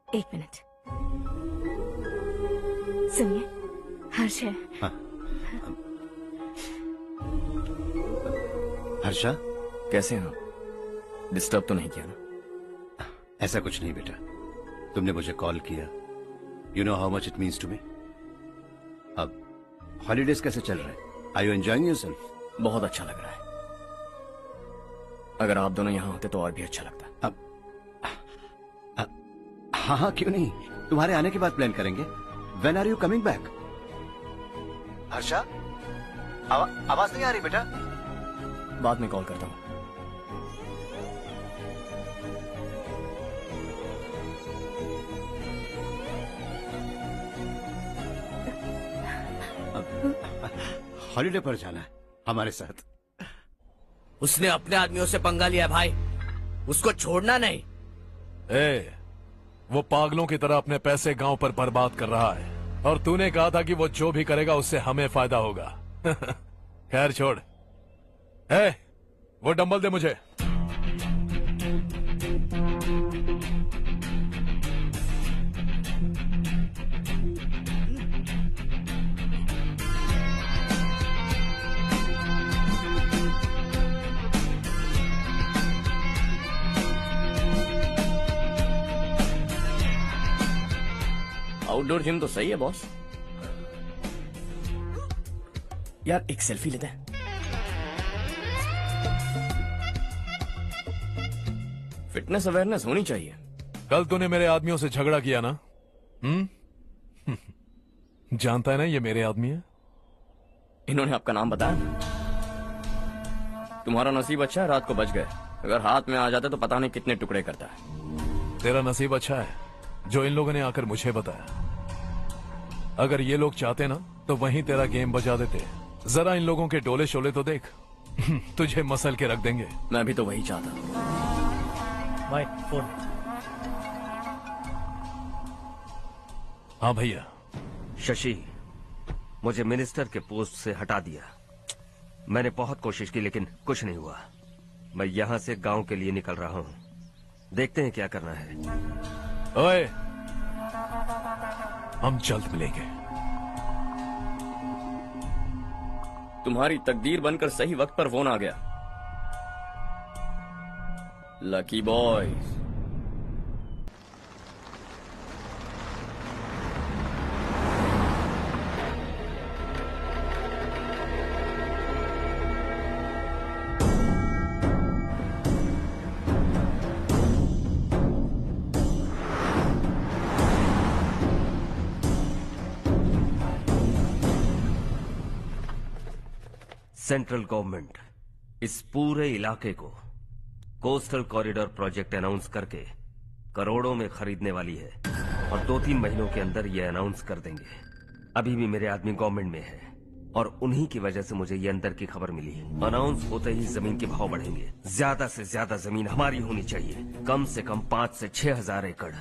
1 मिनट। सुनिए, हर्ष है। हाँ। हर्षा, कैसे हैं आप? डिस्टर्ब तो नहीं किया ना? ऐसा कुछ नहीं बेटा, तुमने मुझे कॉल किया। You know how much it means to me. अब हॉलीडेज कैसे चल रहे हैं? Are you enjoying yourself? बहुत अच्छा लग रहा है। अगर आप दोनों यहाँ होते तो और भी अच्छा लगता। हाँ हाँ, क्यों नहीं, तुम्हारे आने के बाद प्लान करेंगे। When are you coming back? Harsha, आवाज नहीं आ रही बेटा। बाद में कॉल करता हूँ। हॉलीडे पर जाना है हमारे साथ। उसने अपने आदमियों से पंगा लिया भाई, उसको छोड़ना नहीं। वो पागलों की तरह अपने पैसे गांव पर बर्बाद कर रहा है और तूने कहा था कि वो जो भी करेगा उससे हमें फायदा होगा। खैर छोड़। वो डंबल दे मुझे। आउटडोर जिम तो सही है बॉस। यार एक सेल्फी लेते हैं। फिटनेस अवेयरनेस होनी चाहिए। कल तूने मेरे आदमियों से झगड़ा किया ना? जानता है ना ये मेरे आदमी है। इन्होंने आपका नाम बताया? तुम्हारा नसीब अच्छा है, रात को बच गए। अगर हाथ में आ जाता तो पता नहीं कितने टुकड़े करता है। तेरा नसीब अच्छा है जो इन लोगों ने आकर मुझे बताया। अगर ये लोग चाहते ना तो वहीं तेरा गेम बजा देते। जरा इन लोगों के डोले शोले तो देख। तुझे मसल के रख देंगे। मैं भी तो वही चाहता। भाई फोन। हाँ भैया। शशि, मुझे मिनिस्टर के पोस्ट से हटा दिया। मैंने बहुत कोशिश की लेकिन कुछ नहीं हुआ। मैं यहाँ से गांव के लिए निकल रहा हूँ। देखते हैं क्या करना है। ओए, हम जल्द मिलेंगे। तुम्हारी तकदीर बनकर सही वक्त पर फोन आ गया। Lucky boys. सेंट्रल गवर्नमेंट इस पूरे इलाके को कोस्टल कॉरिडोर प्रोजेक्ट अनाउंस करके करोड़ों में खरीदने वाली है और 2-3 महीनों के अंदर ये अनाउंस कर देंगे। अभी भी मेरे आदमी गवर्नमेंट में है और उन्हीं की वजह से मुझे ये अंदर की खबर मिली। अनाउंस होते ही जमीन के भाव बढ़ेंगे। ज्यादा से ज्यादा जमीन हमारी होनी चाहिए, कम से कम 5 से 6 हजार एकड़।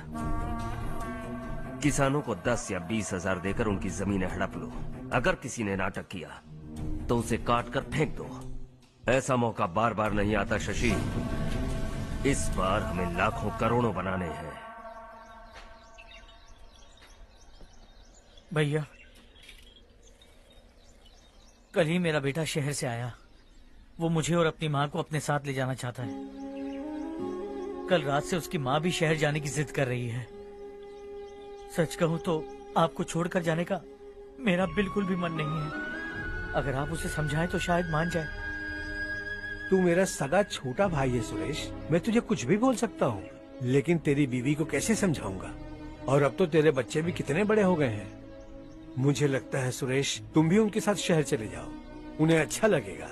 किसानों को 10 या 20 हजार देकर उनकी जमीनें हड़प लो। अगर किसी ने नाटक किया तो उसे काट कर फेंक दो। ऐसा मौका बार बार नहीं आता शशि। इस बार हमें लाखों करोड़ों बनाने हैं। भैया, कल ही मेरा बेटा शहर से आया। वो मुझे और अपनी माँ को अपने साथ ले जाना चाहता है। कल रात से उसकी माँ भी शहर जाने की जिद कर रही है। सच कहूँ तो आपको छोड़कर जाने का मेरा बिल्कुल भी मन नहीं है। अगर आप उसे समझाएं तो शायद मान जाए। तू मेरा सगा छोटा भाई है सुरेश, मैं तुझे कुछ भी बोल सकता हूँ, लेकिन तेरी बीवी को कैसे समझाऊंगा? और अब तो तेरे बच्चे भी कितने बड़े हो गए हैं। मुझे लगता है सुरेश, तुम भी उनके साथ शहर चले जाओ, उन्हें अच्छा लगेगा।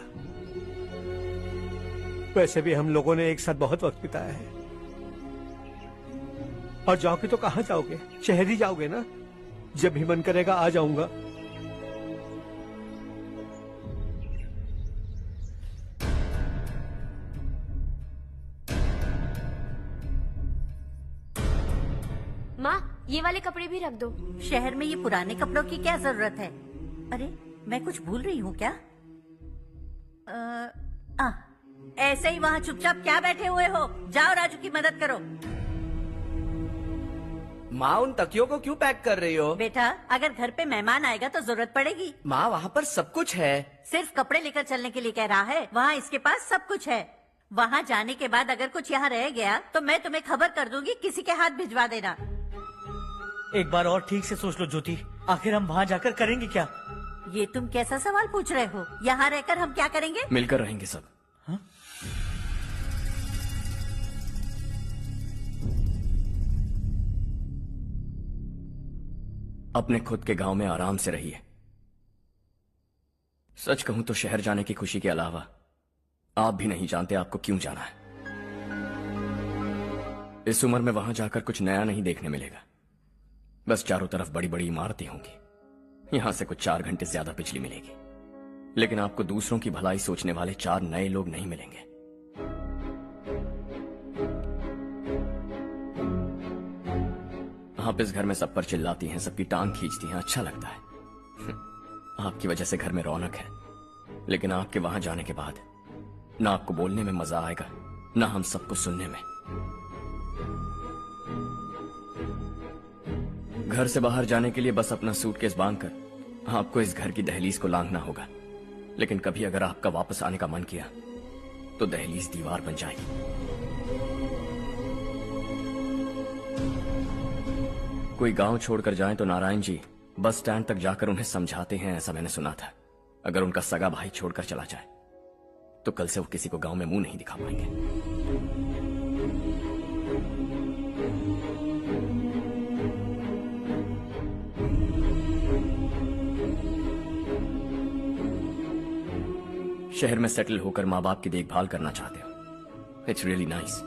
वैसे भी हम लोगों ने एक साथ बहुत वक्त बिताया है। और जाओगे तो कहाँ जाओगे? शहर ही जाओगे ना? जब भी मन करेगा आ जाऊंगा। माँ, ये वाले कपड़े भी रख दो। शहर में ये पुराने कपड़ों की क्या जरूरत है? अरे मैं कुछ भूल रही हूँ क्या? ऐसे ही वहाँ चुपचाप क्या बैठे हुए हो? जाओ राजू की मदद करो। माँ, उन तकियों को क्यों पैक कर रही हो? बेटा, अगर घर पे मेहमान आएगा तो जरूरत पड़ेगी। माँ, वहाँ पर सब कुछ है। सिर्फ कपड़े लेकर चलने के लिए कह रहा है? वहाँ इसके पास सब कुछ है। वहाँ जाने के बाद अगर कुछ यहाँ रह गया तो मैं तुम्हें खबर कर दूंगी, किसी के हाथ भिजवा देना। एक बार और ठीक से सोच लो ज्योति, आखिर हम वहाँ जाकर करेंगे क्या? ये तुम कैसा सवाल पूछ रहे हो? यहाँ रहकर हम क्या करेंगे? मिलकर रहेंगे सब। हाँ? अपने खुद के गांव में आराम से रहिए। सच कहूं तो शहर जाने की खुशी के अलावा आप भी नहीं जानते आपको क्यों जाना है। इस उम्र में वहां जाकर कुछ नया नहीं देखने मिलेगा। बस चारों तरफ बड़ी बड़ी इमारतें होंगी। यहां से कुछ 4 घंटे ज्यादा बिजली मिलेगी, लेकिन आपको दूसरों की भलाई सोचने वाले 4 नए लोग नहीं मिलेंगे। आप इस घर में सब पर चिल्लाती हैं, सबकी टांग खींचती हैं, अच्छा लगता है। आपकी वजह से घर में रौनक है, लेकिन आपके वहां जाने के बाद ना आपको बोलने में मजा आएगा, ना हम सबको सुनने में। घर से बाहर जाने के लिए बस अपना सूटकेस बांधकर आपको इस घर की दहलीज को लांघना होगा। लेकिन कभी अगर आपका वापस आने का मन किया तो दहलीज दीवार बन जाएगी। कोई गांव छोड़कर जाएं तो नारायण जी बस स्टैंड तक जाकर उन्हें समझाते हैं, ऐसा मैंने सुना था। अगर उनका सगा भाई छोड़कर चला जाए तो कल से वो किसी को गांव में मुंह नहीं दिखा पाएंगे। शहर में सेटल होकर माँ बाप की देखभाल करना चाहते हो, इट्स रियली नाइस।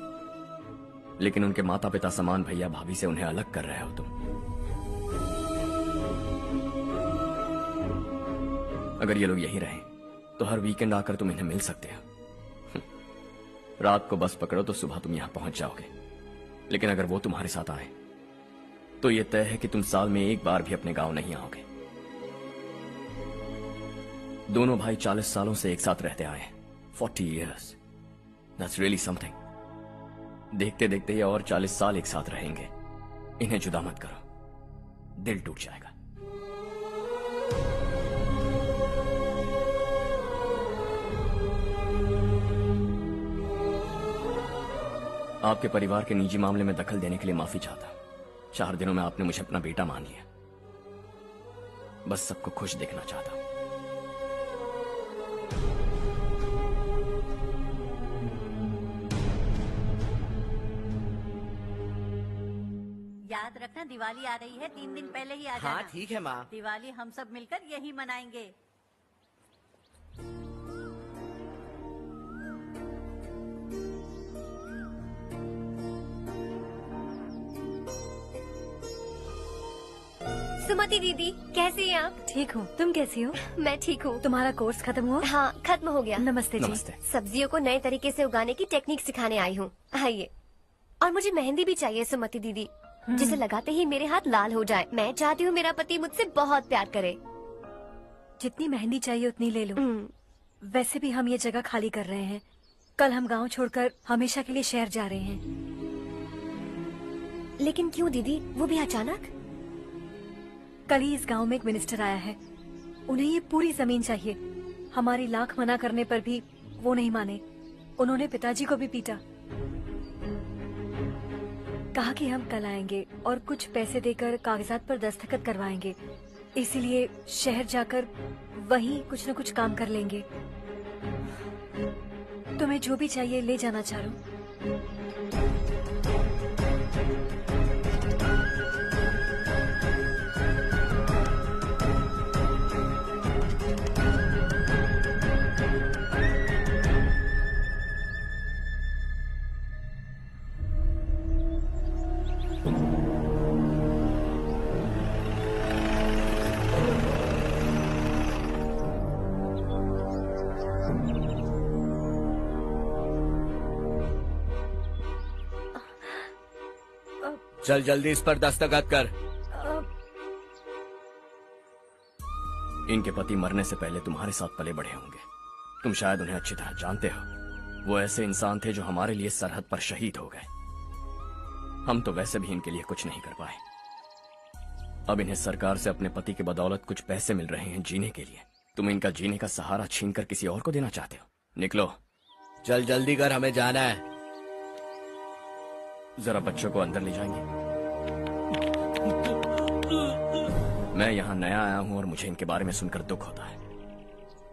लेकिन उनके माता पिता समान भैया भाभी से उन्हें अलग कर रहे हो तुम। अगर ये लोग यहीं रहें तो हर वीकेंड आकर तुम इन्हें मिल सकते हो। रात को बस पकड़ो तो सुबह तुम यहां पहुंच जाओगे। लेकिन अगर वो तुम्हारे साथ आए तो यह तय है कि तुम साल में एक बार भी अपने गांव नहीं आओगे। दोनों भाई 40 सालों से एक साथ रहते आए हैं, 40 years. That's really something. देखते देखते ये और 40 साल एक साथ रहेंगे। इन्हें जुदा मत करो, दिल टूट जाएगा। आपके परिवार के निजी मामले में दखल देने के लिए माफी चाहता हूं। 4 दिनों में आपने मुझे अपना बेटा मान लिया। बस सबको खुश देखना चाहता हूं। याद रखना, दिवाली आ रही है, 3 दिन पहले ही आ जाना। हाँ ठीक है माँ। दिवाली हम सब मिलकर यही मनाएंगे। सुमति दीदी, कैसी हैं आप? ठीक हूँ, तुम कैसी हो? मैं ठीक हूँ। तुम्हारा कोर्स खत्म हुआ? हाँ, खत्म हो गया। नमस्ते जी। नमस्ते। सब्जियों को नए तरीके से उगाने की टेक्निक सिखाने आई हूँ। आइए। और मुझे मेहंदी भी चाहिए सुमति दीदी, जिसे लगाते ही मेरे हाथ लाल हो जाए। मैं चाहती हूँ मेरा पति मुझसे बहुत प्यार करे। जितनी मेहंदी चाहिए उतनी ले लो। वैसे भी हम ये जगह खाली कर रहे हैं। कल हम गांव छोड़कर हमेशा के लिए शहर जा रहे हैं। लेकिन क्यों दीदी, वो भी अचानक? कल ही इस गांव में एक मिनिस्टर आया है, उन्हें ये पूरी जमीन चाहिए। हमारी लाख मना करने पर भी वो नहीं माने। उन्होंने पिताजी को भी पीटा। कहा कि हम कल आएंगे और कुछ पैसे देकर कागजात पर दस्तखत करवाएंगे। इसीलिए शहर जाकर वहीं कुछ न कुछ काम कर लेंगे। तुम्हें जो भी चाहिए ले जाना चारू। चल जल्दी इस पर दस्तखत कर। इनके पति मरने से पहले तुम्हारे साथ पले बढ़े होंगे। तुम शायद उन्हें अच्छी तरह जानते हो। वो ऐसे इंसान थे जो हमारे लिए सरहद पर शहीद हो गए। हम तो वैसे भी इनके लिए कुछ नहीं कर पाए। अब इन्हें सरकार से अपने पति की बदौलत कुछ पैसे मिल रहे हैं जीने के लिए। तुम इनका जीने का सहारा छीनकर किसी और को देना चाहते हो। निकलो। चल जल्दी कर, हमें जाना है। जरा बच्चों को अंदर ले जाएंगे। मैं यहाँ नया आया हूँ और मुझे इनके बारे में सुनकर दुख होता है।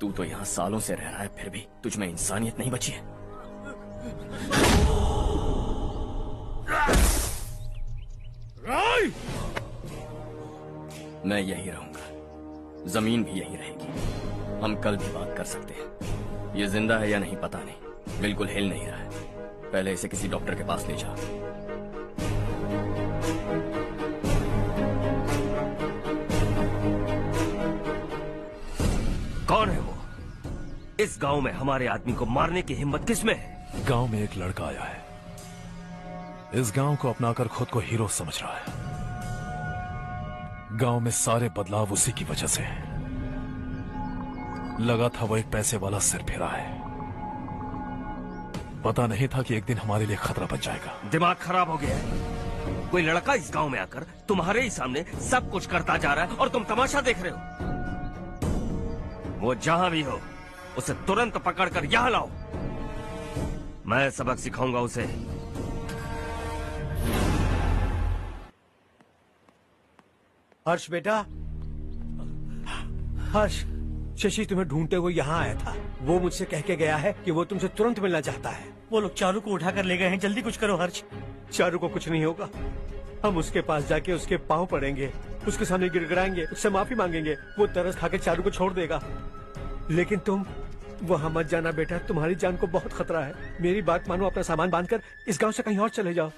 तू तो यहाँ सालों से रह रहा है, फिर भी तुझ में इंसानियत नहीं बची है। मैं यही रहूंगा, जमीन भी यही रहेगी। हम कल भी बात कर सकते हैं। ये जिंदा है या नहीं पता नहीं, बिल्कुल हिल नहीं रहा है। पहले इसे किसी डॉक्टर के पास ले जा। कौन है वो? इस गांव में हमारे आदमी को मारने की हिम्मत किसमें है? गांव में एक लड़का आया है, इस गांव को अपनाकर खुद को हीरो समझ रहा है। गांव में सारे बदलाव उसी की वजह से है। लगा था वो एक पैसे वाला सिर फेरा है। पता नहीं था कि एक दिन हमारे लिए खतरा बन जाएगा। दिमाग खराब हो गया है। कोई लड़का इस गांव में आकर तुम्हारे ही सामने सब कुछ करता जा रहा है और तुम तमाशा देख रहे हो। वो जहां भी हो उसे तुरंत पकड़कर यहां लाओ। मैं सबक सिखाऊंगा उसे। हर्ष बेटा, हर्ष, शशि तुम्हें ढूंढते हुए यहाँ आया था। वो मुझसे कह के गया है कि वो तुमसे तुरंत मिलना चाहता है। वो लोग चारू को उठाकर ले गए हैं, जल्दी कुछ करो हर्ष। चारू को कुछ नहीं होगा। हम उसके पास जाके उसके पांव पड़ेंगे, उसके सामने गिड़गिड़ाएंगे, उससे माफी मांगेंगे। वो तरस खा के चारू को छोड़ देगा। लेकिन तुम वहां मत जाना बेटा, तुम्हारी जान को बहुत खतरा है। मेरी बात मानो, अपना सामान बांधकर इस गांव से कहीं और चले जाओ।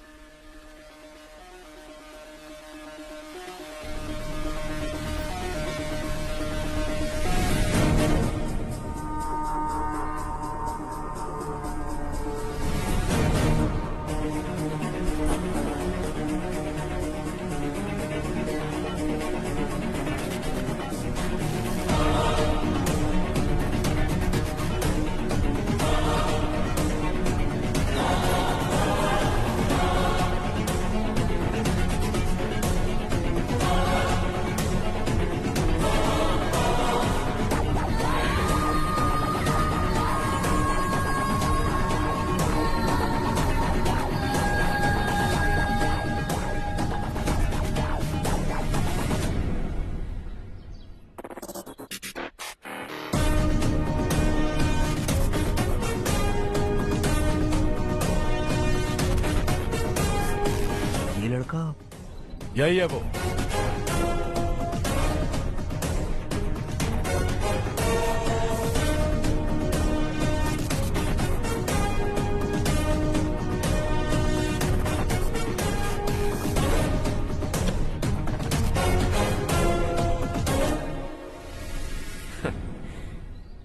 यही है वो।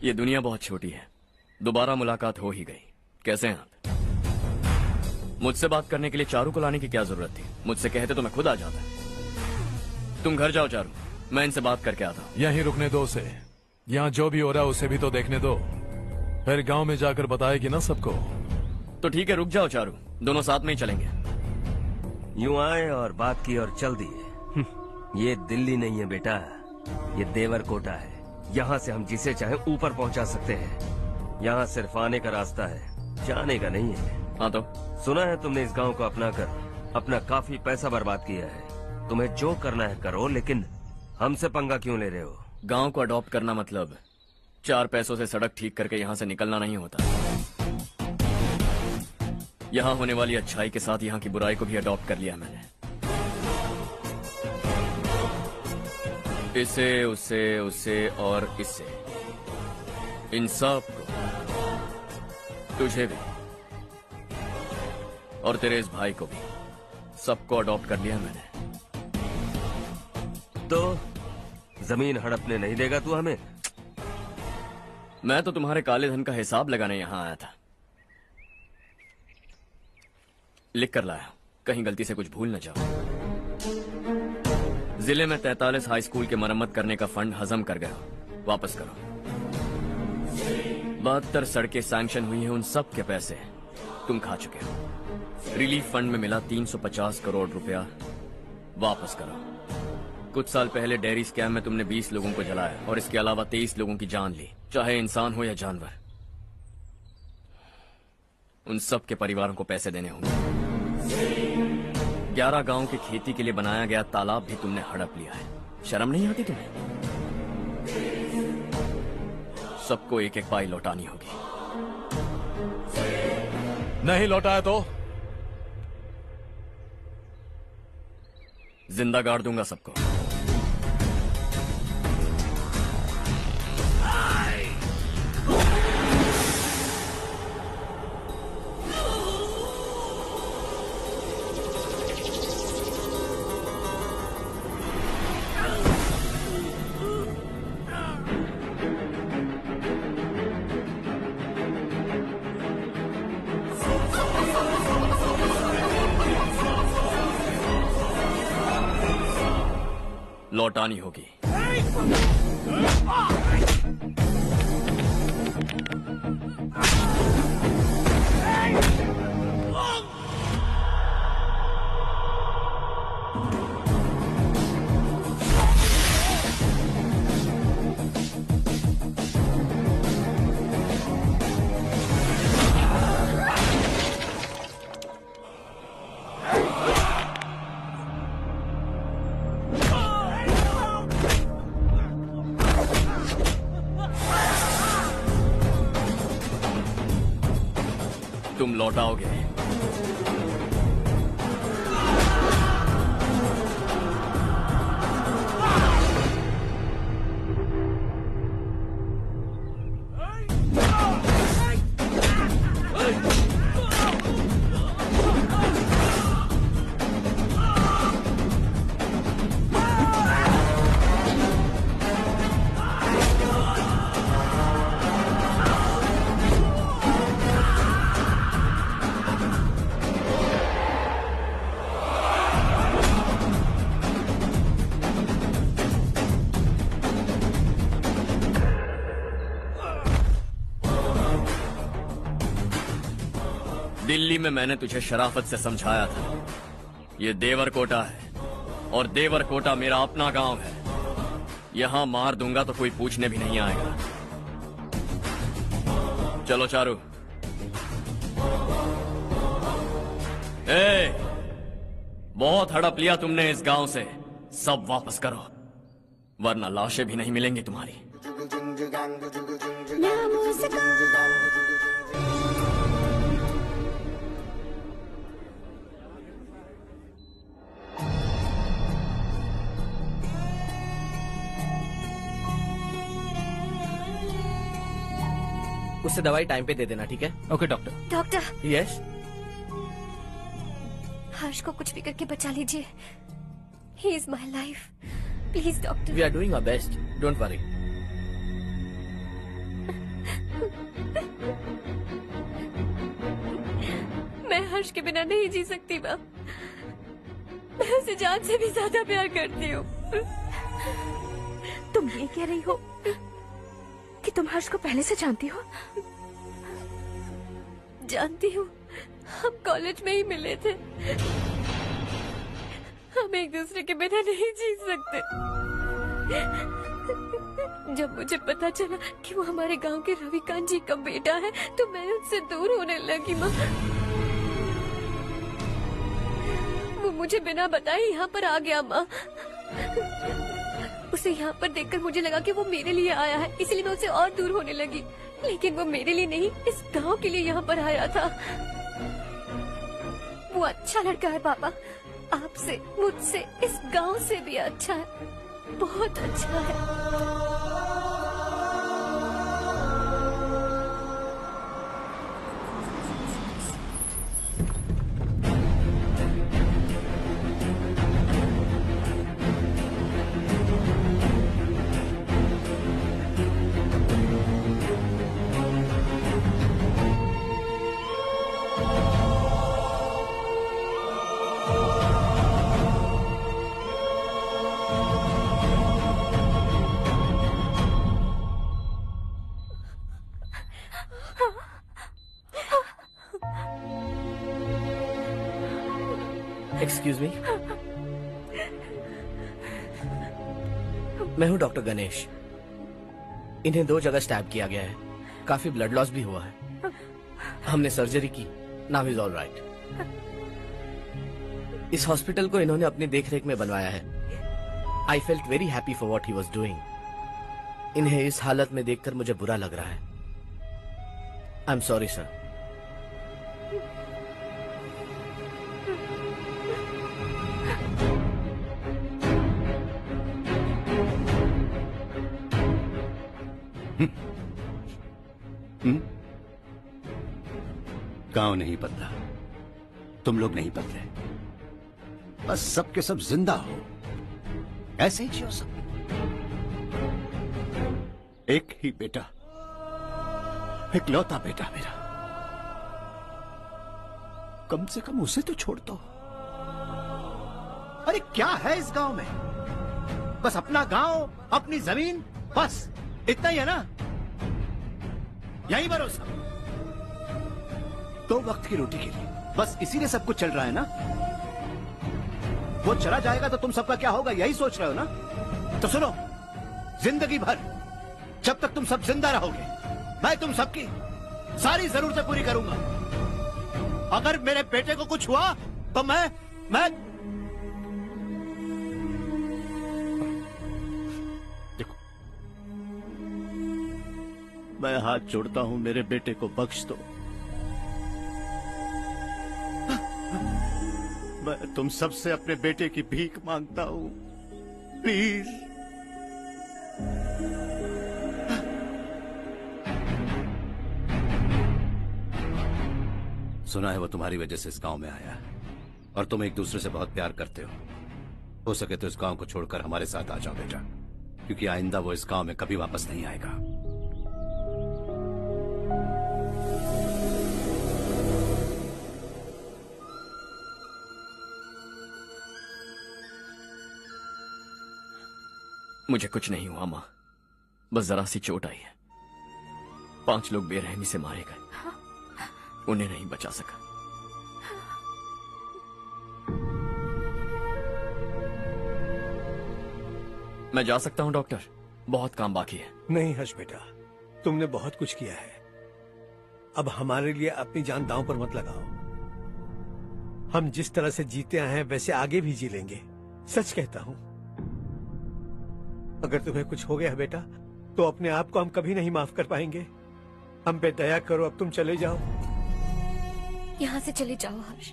ये दुनिया बहुत छोटी है। दोबारा मुलाकात हो ही गई। कैसे हैं आप? मुझसे बात करने के लिए चारू को लाने की क्या जरूरत थी? मुझसे कहते तो मैं खुद आ जाता। तुम घर जाओ चारू, मैं इनसे बात करके आता हूँ। यहीं रुकने दो उसे। यहाँ जो भी हो रहा है उसे भी तो देखने दो, फिर गांव में जाकर बताएगी ना सबको। तो ठीक है, रुक जाओ चारू, दोनों साथ में ही चलेंगे। यूं आए और बात की और चल दिए। ये दिल्ली नहीं है बेटा, ये देवरकोटा है। यहाँ से हम जिसे चाहे ऊपर पहुँचा सकते हैं। यहाँ सिर्फ आने का रास्ता है, जाने का नहीं है। हाँ तो सुना है तुमने इस गांव को अपना कर अपना काफी पैसा बर्बाद किया है। तुम्हें जो करना है करो, लेकिन हमसे पंगा क्यों ले रहे हो? गांव को अडॉप्ट करना मतलब 4 पैसों से सड़क ठीक करके यहाँ से निकलना नहीं होता। यहाँ होने वाली अच्छाई के साथ यहाँ की बुराई को भी अडॉप्ट कर लिया मैंने। इसे, उसे और इससे, इन सब को, तुझे भी और तेरे इस भाई को भी, सबको अडॉप्ट कर लिया मैंने। तो जमीन हड़पने नहीं देगा तू हमें? मैं तो तुम्हारे काले धन का हिसाब लगाने यहाँ आया था। लिख कर लाया, कहीं गलती से कुछ भूल न जाओ। जिले में 43 हाई स्कूल के मरम्मत करने का फंड हजम कर गया, वापस करो। 72 सड़कें सैंक्शन हुई हैं, उन सब के पैसे तुम खा चुके हो। रिलीफ फंड में मिला 350 करोड़ रुपया, वापस करो। कुछ साल पहले डेयरी स्कैम में तुमने 20 लोगों को जलाया और इसके अलावा 23 लोगों की जान ली, चाहे इंसान हो या जानवर। उन सब के परिवारों को पैसे देने होंगे। 11 गांव की खेती के लिए बनाया गया तालाब भी तुमने हड़प लिया है। शर्म नहीं आती तुम्हें? सबको एक एक पाई लौटानी होगी। नहीं लौटाया तो जिंदा गाड़ दूंगा सबको। लौटानी होगी। तुम लौटाओगे। दिल्ली में मैंने तुझे शराफत से समझाया था, ये देवरकोटा है और देवरकोटा मेरा अपना गांव है। यहां मार दूंगा तो कोई पूछने भी नहीं आएगा। चलो चारू। बहुत हड़प लिया तुमने इस गांव से, सब वापस करो वरना लाशें भी नहीं मिलेंगी तुम्हारी। उससे दवाई टाइम पे दे देना, ठीक है? Okay doctor. Doctor. Yes. Harsh को कुछ भी करके बचा लीजिए। He is my life, please doctor. We are doing our best, don't worry. मैं हर्ष के बिना नहीं जी सकती मैम। मैं उसे जान से भी ज्यादा प्यार करती हूँ। तुम ये कह रही हो कि तुम हर्ष को पहले से जानती हो? जानती हूँ, हम कॉलेज में ही मिले थे। हम एक दूसरे के बिना नहीं जी सकते। जब मुझे पता चला कि वो हमारे गांव के रविकांत जी का बेटा है तो मैं उनसे दूर होने लगी माँ। वो मुझे बिना बताए यहाँ पर आ गया माँ। उसे यहाँ पर देखकर मुझे लगा कि वो मेरे लिए आया है, इसलिए मैं उससे और दूर होने लगी। लेकिन वो मेरे लिए नहीं, इस गांव के लिए यहाँ पर आया था। वो अच्छा लड़का है पापा, आपसे, मुझसे, इस गांव से भी अच्छा है, बहुत अच्छा है। एक्सक्यूज मी, मैं हूँ डॉक्टर गणेश। इन्हें 2 जगह स्टैब किया गया है, काफी ब्लड लॉस भी हुआ है। हमने सर्जरी की, नाउ इज ऑल राइट। इस हॉस्पिटल को इन्होंने अपनी देखरेख में बनवाया है। I felt very happy for what he was doing. इन्हें इस हालत में देखकर मुझे बुरा लग रहा है। I am sorry sir. गांव नहीं बदला, तुम लोग नहीं बदले, बस सबके सब जिंदा हो, ऐसे ही जियो सब। एक ही बेटा, इकलौता बेटा मेरा, कम से कम उसे तो छोड़ दो। अरे क्या है इस गांव में? बस अपना गांव, अपनी जमीन, बस इतना ही है ना? यही भरोसा 2 वक्त की रोटी के लिए, बस इसीलिए सब कुछ चल रहा है ना? वो चला जाएगा तो तुम सबका क्या होगा, यही सोच रहे हो ना? तो सुनो, जिंदगी भर जब तक तुम सब जिंदा रहोगे, मैं तुम सबकी सारी जरूरतें पूरी करूंगा। अगर मेरे बेटे को कुछ हुआ तो मैं देखो, मैं हाथ जोड़ता हूं, मेरे बेटे को बख्श दो। मैं तुम सबसे अपने बेटे की भीख मांगता हूं, प्लीज। सुना है वो तुम्हारी वजह से इस गांव में आया और तुम एक दूसरे से बहुत प्यार करते हो सके तो इस गांव को छोड़कर हमारे साथ आ जाओ बेटा, क्योंकि आइंदा वो इस गांव में कभी वापस नहीं आएगा। मुझे कुछ नहीं हुआ माँ, बस जरा सी चोट आई है। 5 लोग बेरहमी से मारे गए, उन्हें नहीं बचा सका। मैं जा सकता हूँ डॉक्टर, बहुत काम बाकी है। नहीं हर्ष बेटा, तुमने बहुत कुछ किया है, अब हमारे लिए अपनी जान दांव पर मत लगाओ। हम जिस तरह से जीते आए हैं वैसे आगे भी जी लेंगे, सच कहता हूँ। अगर तुम्हें कुछ हो गया बेटा तो अपने आप को हम कभी नहीं माफ कर पाएंगे। हम पे दया करो, अब तुम चले जाओ। यहाँ से चले जाओ हर्ष,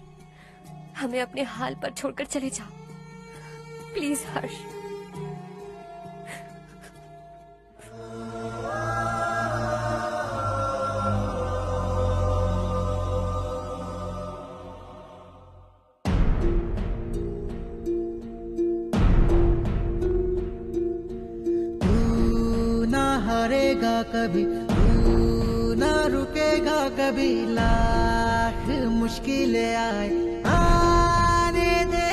हमें अपने हाल पर छोड़कर चले जाओ, प्लीज हर्ष। हारेगा कभी, तू ना रुकेगा कभी, लाख मुश्किलें आए आने दे।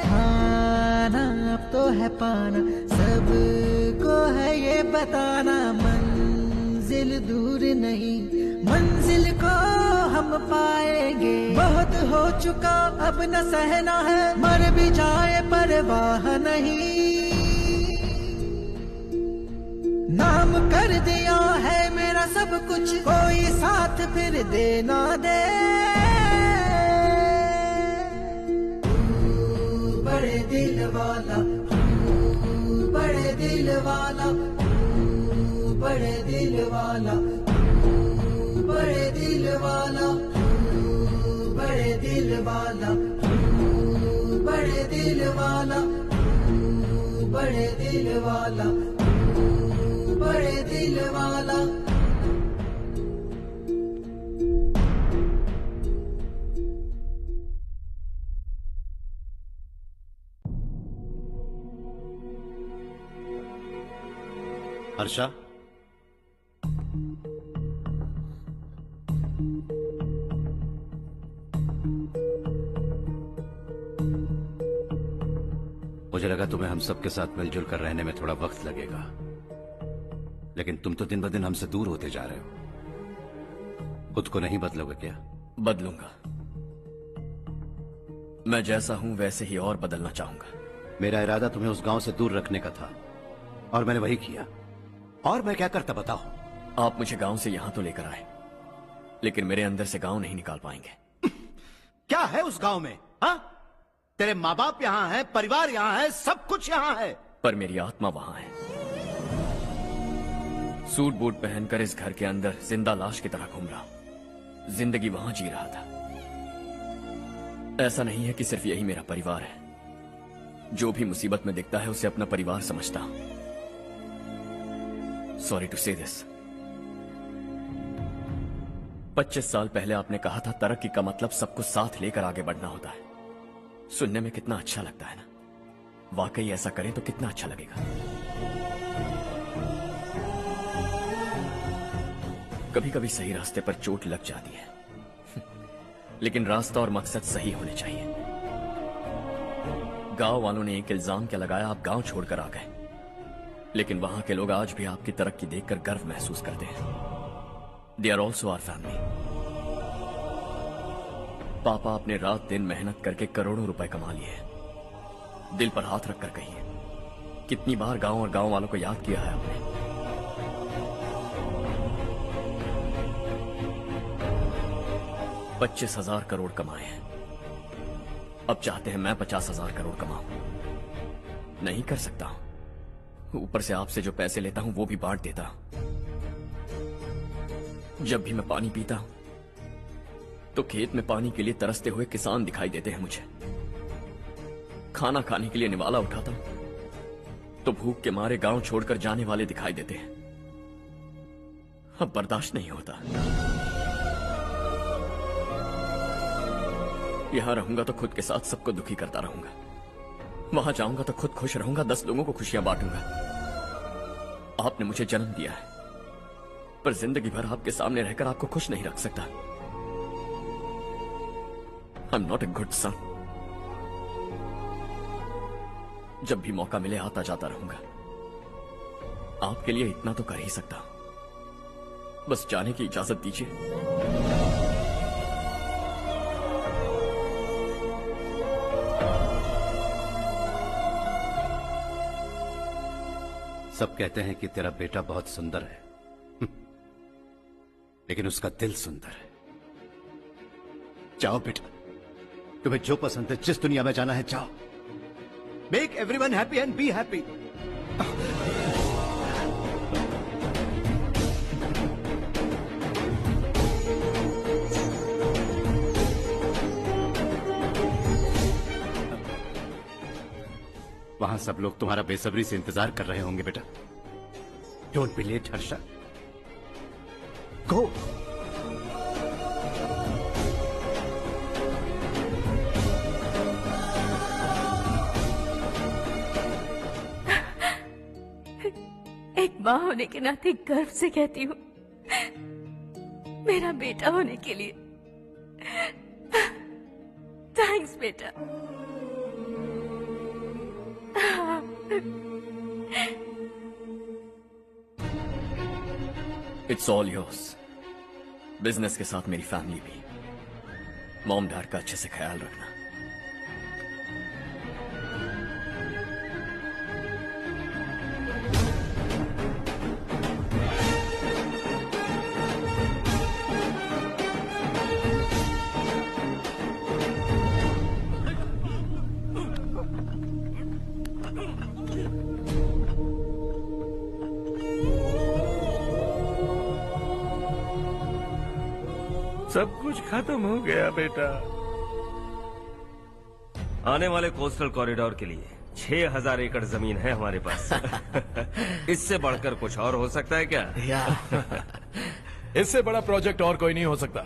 खाना अब तो है पाना, सबको है ये बताना, मंजिल दूर नहीं, मंजिल को हम पाएंगे। बहुत हो चुका अब न सहना है, मर भी जाए परवाह नहीं। नाम कर दिया है मेरा सब कुछ, कोई साथ फिर देना दे। बड़े दिल वाला, बड़े दिल वाला, बड़े दिल वाला, बड़े दिल वाला, बड़े दिल वाला, बड़े दिल वाला, बड़े दिल वाला, बड़े दिल वाला। हर्षा, मुझे लगा तुम्हें हम सबके साथ मिलजुल कर रहने में थोड़ा वक्त लगेगा, लेकिन तुम तो दिन ब दिन हमसे दूर होते जा रहे हो। खुद को नहीं बदलोगे क्या? बदलूंगा। मैं जैसा हूं वैसे ही और बदलना चाहूंगा। मेरा इरादा तुम्हें उस गांव से दूर रखने का था और मैंने वही किया। और मैं क्या करता बताओ? आप मुझे गांव से यहां तो लेकर आए, लेकिन मेरे अंदर से गांव नहीं निकाल पाएंगे। क्या है उस गांव में? हाँ, तेरे माँ बाप यहाँ हैं, परिवार यहाँ है, सब कुछ यहाँ है, पर मेरी आत्मा वहां है। सूट बूट पहनकर इस घर के अंदर जिंदा लाश की तरह घूम रहा हूं। जिंदगी वहां जी रहा था। ऐसा नहीं है कि सिर्फ यही मेरा परिवार है। जो भी मुसीबत में दिखता है उसे अपना परिवार समझता हूं। सॉरी टू से दिस। 25 साल पहले आपने कहा था तरक्की का मतलब सबको साथ लेकर आगे बढ़ना होता है। सुनने में कितना अच्छा लगता है ना? वाकई ऐसा करें तो कितना अच्छा लगेगा। कभी कभी सही रास्ते पर चोट लग जाती है, लेकिन रास्ता और मकसद सही होने चाहिए। गांव वालों ने एक इल्जाम क्या लगाया, आप गांव छोड़कर आ गए, लेकिन वहां के लोग आज भी आपकी तरक्की देखकर गर्व महसूस करते हैं। They are also our family. पापा आपने रात दिन मेहनत करके करोड़ों रुपए कमा लिए। दिल पर हाथ रखकर कहिए, कितनी बार गांव और गांव वालों को याद किया है आपने? $25,000 करोड़ कमाए हैं। अब चाहते हैं मैं 50,000 करोड़ कमाऊं। नहीं कर सकता हूं। ऊपर से आपसे जो पैसे लेता हूं वो भी बांट देता हूं। जब भी मैं पानी पीता हूं तो खेत में पानी के लिए तरसते हुए किसान दिखाई देते हैं मुझे। खाना खाने के लिए निवाला उठाता हूं तो भूख के मारे गांव छोड़कर जाने वाले दिखाई देते हैं। अब बर्दाश्त नहीं होता। यहां रहूंगा तो खुद के साथ सबको दुखी करता रहूंगा। वहां जाऊंगा तो खुद खुश रहूंगा, 10 लोगों को खुशियां बांटूंगा। आपने मुझे जन्म दिया है, पर जिंदगी भर आपके सामने रहकर आपको खुश नहीं रख सकता। I am not a good son. जब भी मौका मिले आता जाता रहूंगा। आपके लिए इतना तो कर ही सकता हूं। बस जाने की इजाजत दीजिए। सब कहते हैं कि तेरा बेटा बहुत सुंदर है, लेकिन उसका दिल सुंदर है। जाओ बेटा, तुम्हें जो पसंद है, जिस दुनिया में जाना है जाओ। Make everyone happy and be happy. वहां सब लोग तुम्हारा बेसब्री से इंतजार कर रहे होंगे बेटा। डोंट बी लेट हर्षा, गो। एक माँ होने के नाते गर्व से कहती हूँ, मेरा बेटा होने के लिए थैंक्स बेटा। It's all yours. बिजनेस के साथ मेरी फैमिली भी। मॉम डैड का अच्छे से ख्याल रखना। सब कुछ खत्म हो गया बेटा। आने वाले कोस्टल कॉरिडोर के लिए 6000 एकड़ जमीन है हमारे पास। इससे बढ़कर कुछ और हो सकता है क्या? इससे बड़ा प्रोजेक्ट और कोई नहीं हो सकता।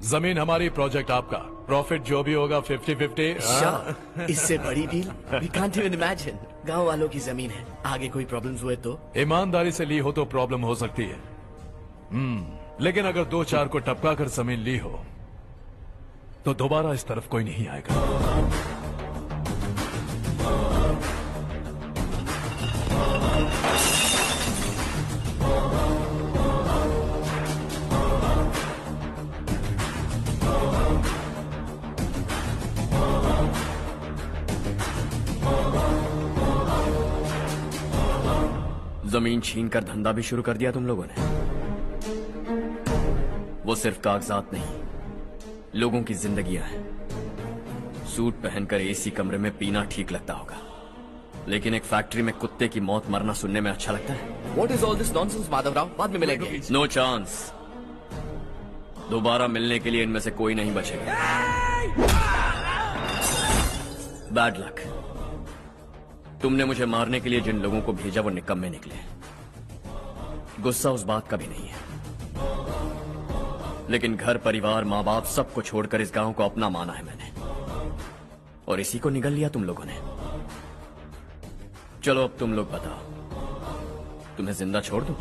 जमीन हमारी, प्रोजेक्ट आपका। प्रॉफिट जो भी होगा 50-50। इससे बड़ी deal we can't even imagine. गांव वालों की जमीन है, आगे कोई प्रॉब्लम्स हुए तो? ईमानदारी से ली हो तो प्रॉब्लम हो सकती है, लेकिन अगर 2-4 को टपका कर जमीन ली हो तो दोबारा इस तरफ कोई नहीं आएगा। जमीन छीन कर धंधा भी शुरू कर दिया तुम लोगों ने। वो सिर्फ कागजात नहीं, लोगों की जिंदगियां हैं। सूट पहनकर एसी कमरे में पीना ठीक लगता होगा, लेकिन एक फैक्ट्री में कुत्ते की मौत मरना सुनने में अच्छा लगता है। What is all this nonsense, Madhavrao? बाद में मिलेंगे। No chance. दोबारा मिलने के लिए इनमें से कोई नहीं बचेगा। Bad luck. तुमने मुझे मारने के लिए जिन लोगों को भेजा वो निकम्मे निकले। गुस्सा उस बात का भी नहीं है, लेकिन घर परिवार माँ बाप सबको छोड़कर इस गांव को अपना माना है मैंने, और इसी को निगल लिया तुम लोगों ने। चलो अब तुम लोग बताओ, तुम्हें जिंदा छोड़ दूं?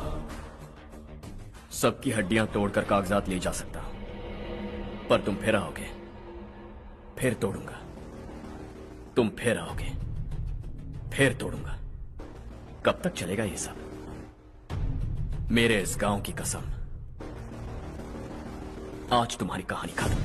सबकी हड्डियां तोड़कर कागजात ले जा सकता हूं, पर तुम फिर आओगे, फिर तोड़ूंगा। तुम फिर आओगे, फिर तोड़ूंगा। कब तक चलेगा ये सब? मेरे इस गांव की कसम, आज तुम्हारी कहानी खत्म।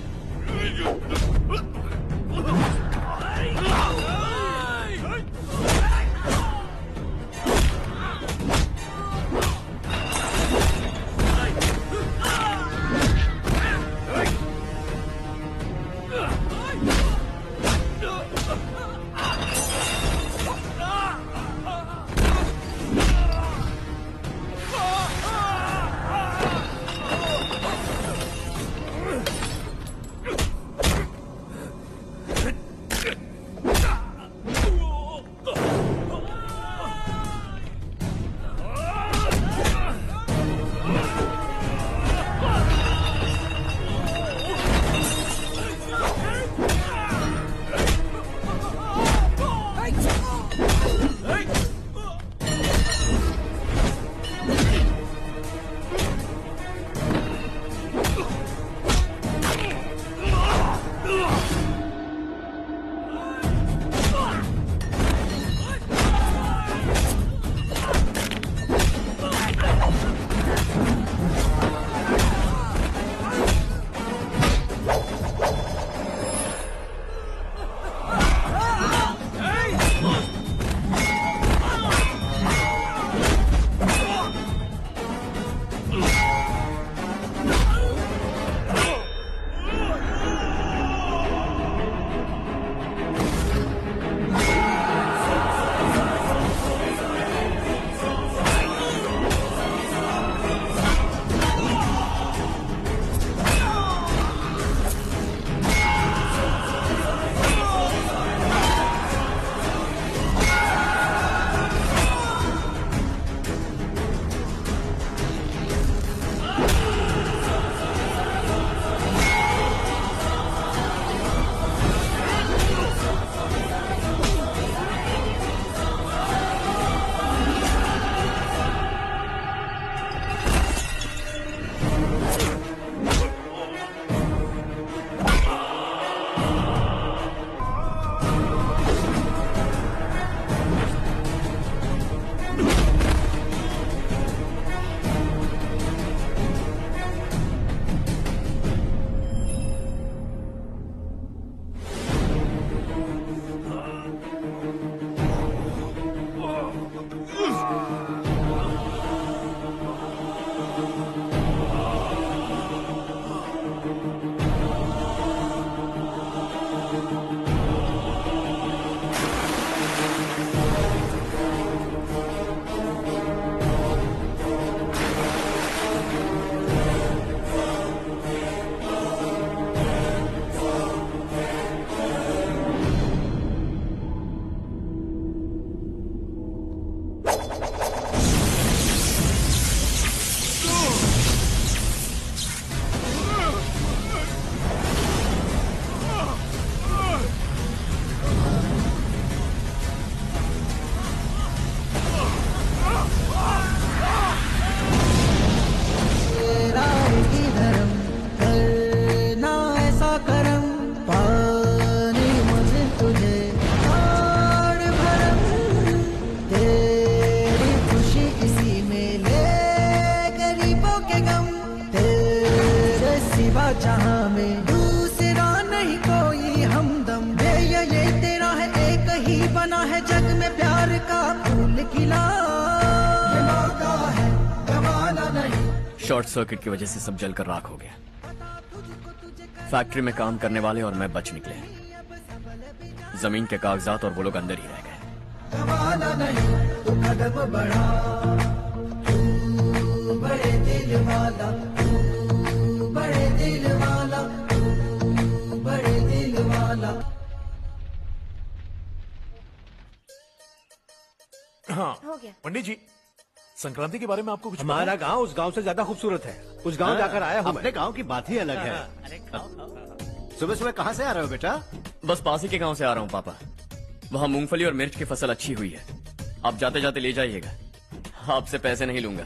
सिवा जहां में, दूसरा नहीं कोई हमदम। ये तेरा है, एक ही बना है जग में प्यार का फूल खिला। ये मौका है, गवाना नहीं। शॉर्ट सर्किट की वजह से सब जलकर राख हो गया। फैक्ट्री में काम करने वाले और मैं बच निकले। जमीन के कागजात और वो लोग अंदर ही रह गए। गवाना नहीं तो कदम बढ़ा, तू बड़े दिल वाला, तू बड़े दिल वाला, तू बड़े दिल वाला। हाँ हो गया। पंडित जी, संक्रांति के बारे में आपको कुछ हमारा गांव उस गांव से ज्यादा खूबसूरत है। उस गांव जाकर आया हूँ। अपने गांव की बात ही अलग है। सुबह सुबह कहाँ से आ रहे हो बेटा? बस पास ही के गांव से आ रहा हूँ पापा। वहाँ मूंगफली और मिर्च की फसल अच्छी हुई है। आप जाते जाते ले जाइएगा। आपसे पैसे नहीं लूंगा।